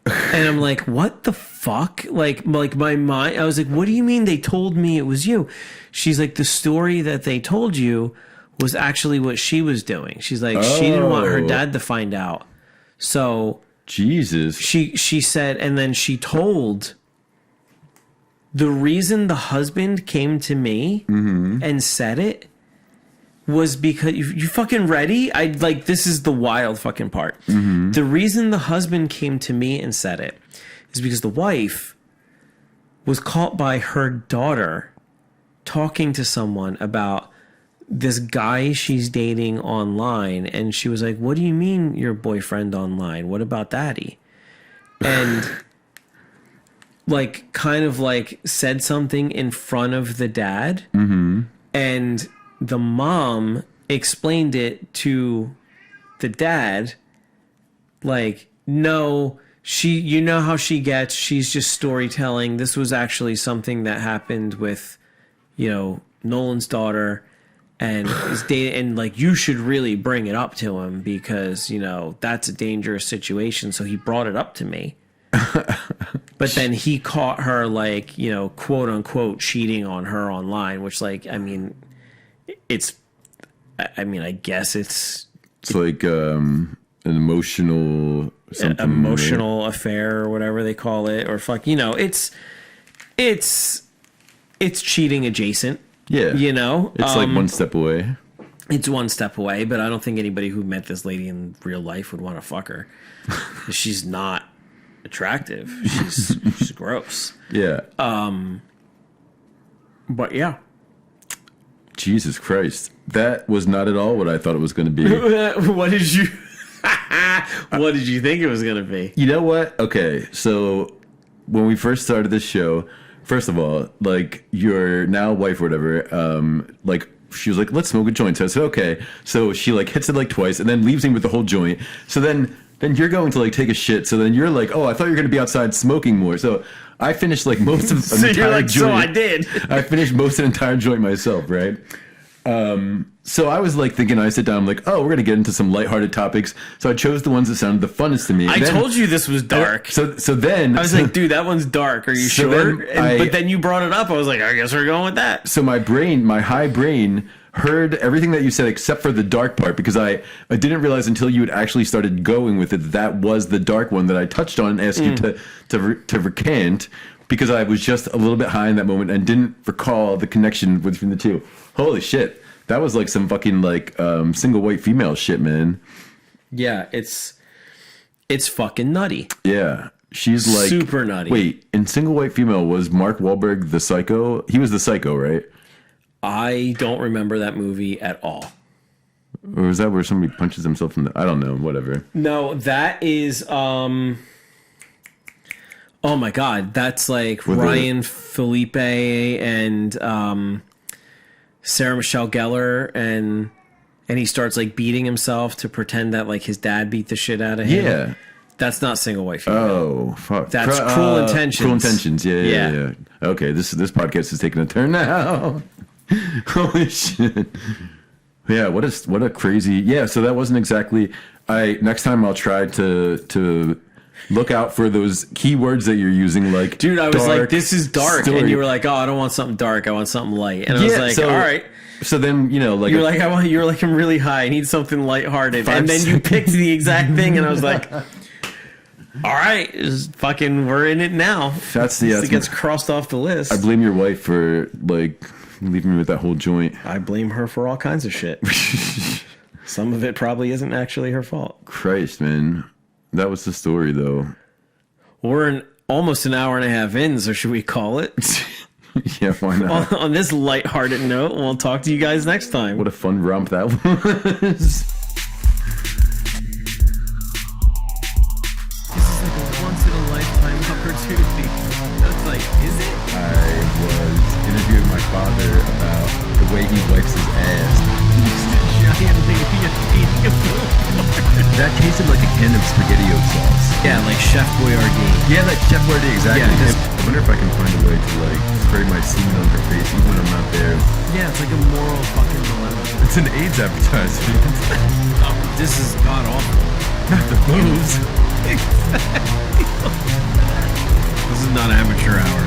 S1: And I'm like, what the fuck? Like my mind, I was like, what do you mean they told me it was you? She's like, the story that they told you was actually what she was doing. She's like, she didn't want her dad to find out. So
S2: Jesus.
S1: She said, and then she told the reason the husband came to me and said it was because you fucking ready? This is the wild fucking part. The reason the husband came to me and said it is because the wife was caught by her daughter talking to someone about this guy she's dating online. And she was like, what do you mean your boyfriend online? What about daddy? And like kind of like said something in front of the dad, and the mom explained it to the dad, like, no, you know how she gets, she's just storytelling. This was actually something that happened with, you know, Nolan's daughter, and his date, and like, you should really bring it up to him because, you know, that's a dangerous situation. So he brought it up to me. But then he caught her, like, you know, quote unquote cheating on her online, which, like, I mean, I guess it's
S2: like an emotional
S1: affair or whatever they call it, or fuck, you know, it's cheating adjacent.
S2: Yeah,
S1: you know,
S2: it's like one step away.
S1: It's one step away, but I don't think anybody who met this lady in real life would want to fuck her. She's not attractive. She's gross.
S2: Yeah.
S1: But yeah.
S2: Jesus Christ. That was not at all what I thought it was going to be.
S1: What did you think it was going to be?
S2: You know what? Okay, so when we first started this show, first of all, like, your now wife or whatever, like, she was like, let's smoke a joint. So I said, okay. So she, like, hits it, like, twice and then leaves me with the whole joint. So then you're going to, like, take a shit. So then you're like, oh, I thought you were going to be outside smoking more. So I finished, like, most of an entire joint.
S1: So I did.
S2: I finished most of an entire joint myself, right? So I was, like, thinking, I sit down, I'm like, oh, we're going to get into some lighthearted topics. So I chose the ones that sounded the funnest to me.
S1: I told you this was dark.
S2: So then...
S1: I was like, dude, that one's dark. Are you sure? But then you brought it up. I was like, I guess we're going with that.
S2: So my high brain, heard everything that you said except for the dark part, because I didn't realize until you had actually started going with it that was the dark one that I touched on and asked you to recant, because I was just a little bit high in that moment and didn't recall the connection between the two. Holy shit. That was like some fucking, like, single white female shit, man.
S1: Yeah, it's fucking nutty.
S2: Yeah. She's like
S1: super nutty.
S2: Wait, in Single White Female, was Mark Wahlberg the psycho? He was the psycho, right?
S1: I don't remember that movie at all.
S2: Or was that where somebody punches himself in the... I don't know, whatever.
S1: No, that is... oh my God, that's like with Ryan Felipe and Sarah Michelle Gellar, and he starts, like, beating himself to pretend that, like, his dad beat the shit out of him.
S2: Yeah.
S1: That's not Single White Female.
S2: Oh, fuck.
S1: That's Cruel Intentions.
S2: Cruel Intentions, yeah. Okay, this podcast is taking a turn now. Holy shit. Yeah, what a crazy... Yeah, so that wasn't exactly... Next time I'll try to look out for those keywords that you're using, like...
S1: Dude, I was
S2: dark,
S1: like, this is dark.
S2: story.
S1: And you were like, oh, I don't want something dark. I want something light. And I was like, all right.
S2: So then, you know, like...
S1: You were like, I'm really high. I need something lighthearted. And then you picked the exact thing, and I was like... All right, we're in it now. It gets crossed off the list.
S2: I blame your wife for, like, leaving me with that whole joint.
S1: I blame her for all kinds of shit. Some of it probably isn't actually her fault.
S2: Christ, man. That was the story, though.
S1: We're almost an hour and a half in, so should we call it?
S2: Yeah, why not?
S1: On this lighthearted note, we'll talk to you guys next time.
S2: What a fun romp that was.
S1: Opportunity. That's like, is it?
S2: I was interviewing my father about the way he wipes his ass. That tasted like a can of SpaghettiOs sauce.
S1: Yeah, like Chef Boyardee.
S2: Yeah, like Chef Boyardee, exactly. Yeah, I wonder if I can find a way to, like, spray my semen on her face even when I'm not there.
S1: Yeah, it's like a moral fucking dilemma.
S2: It's an AIDS advertisement.
S1: Oh, this is god awful.
S2: Not the booze.
S1: This is not amateur hour.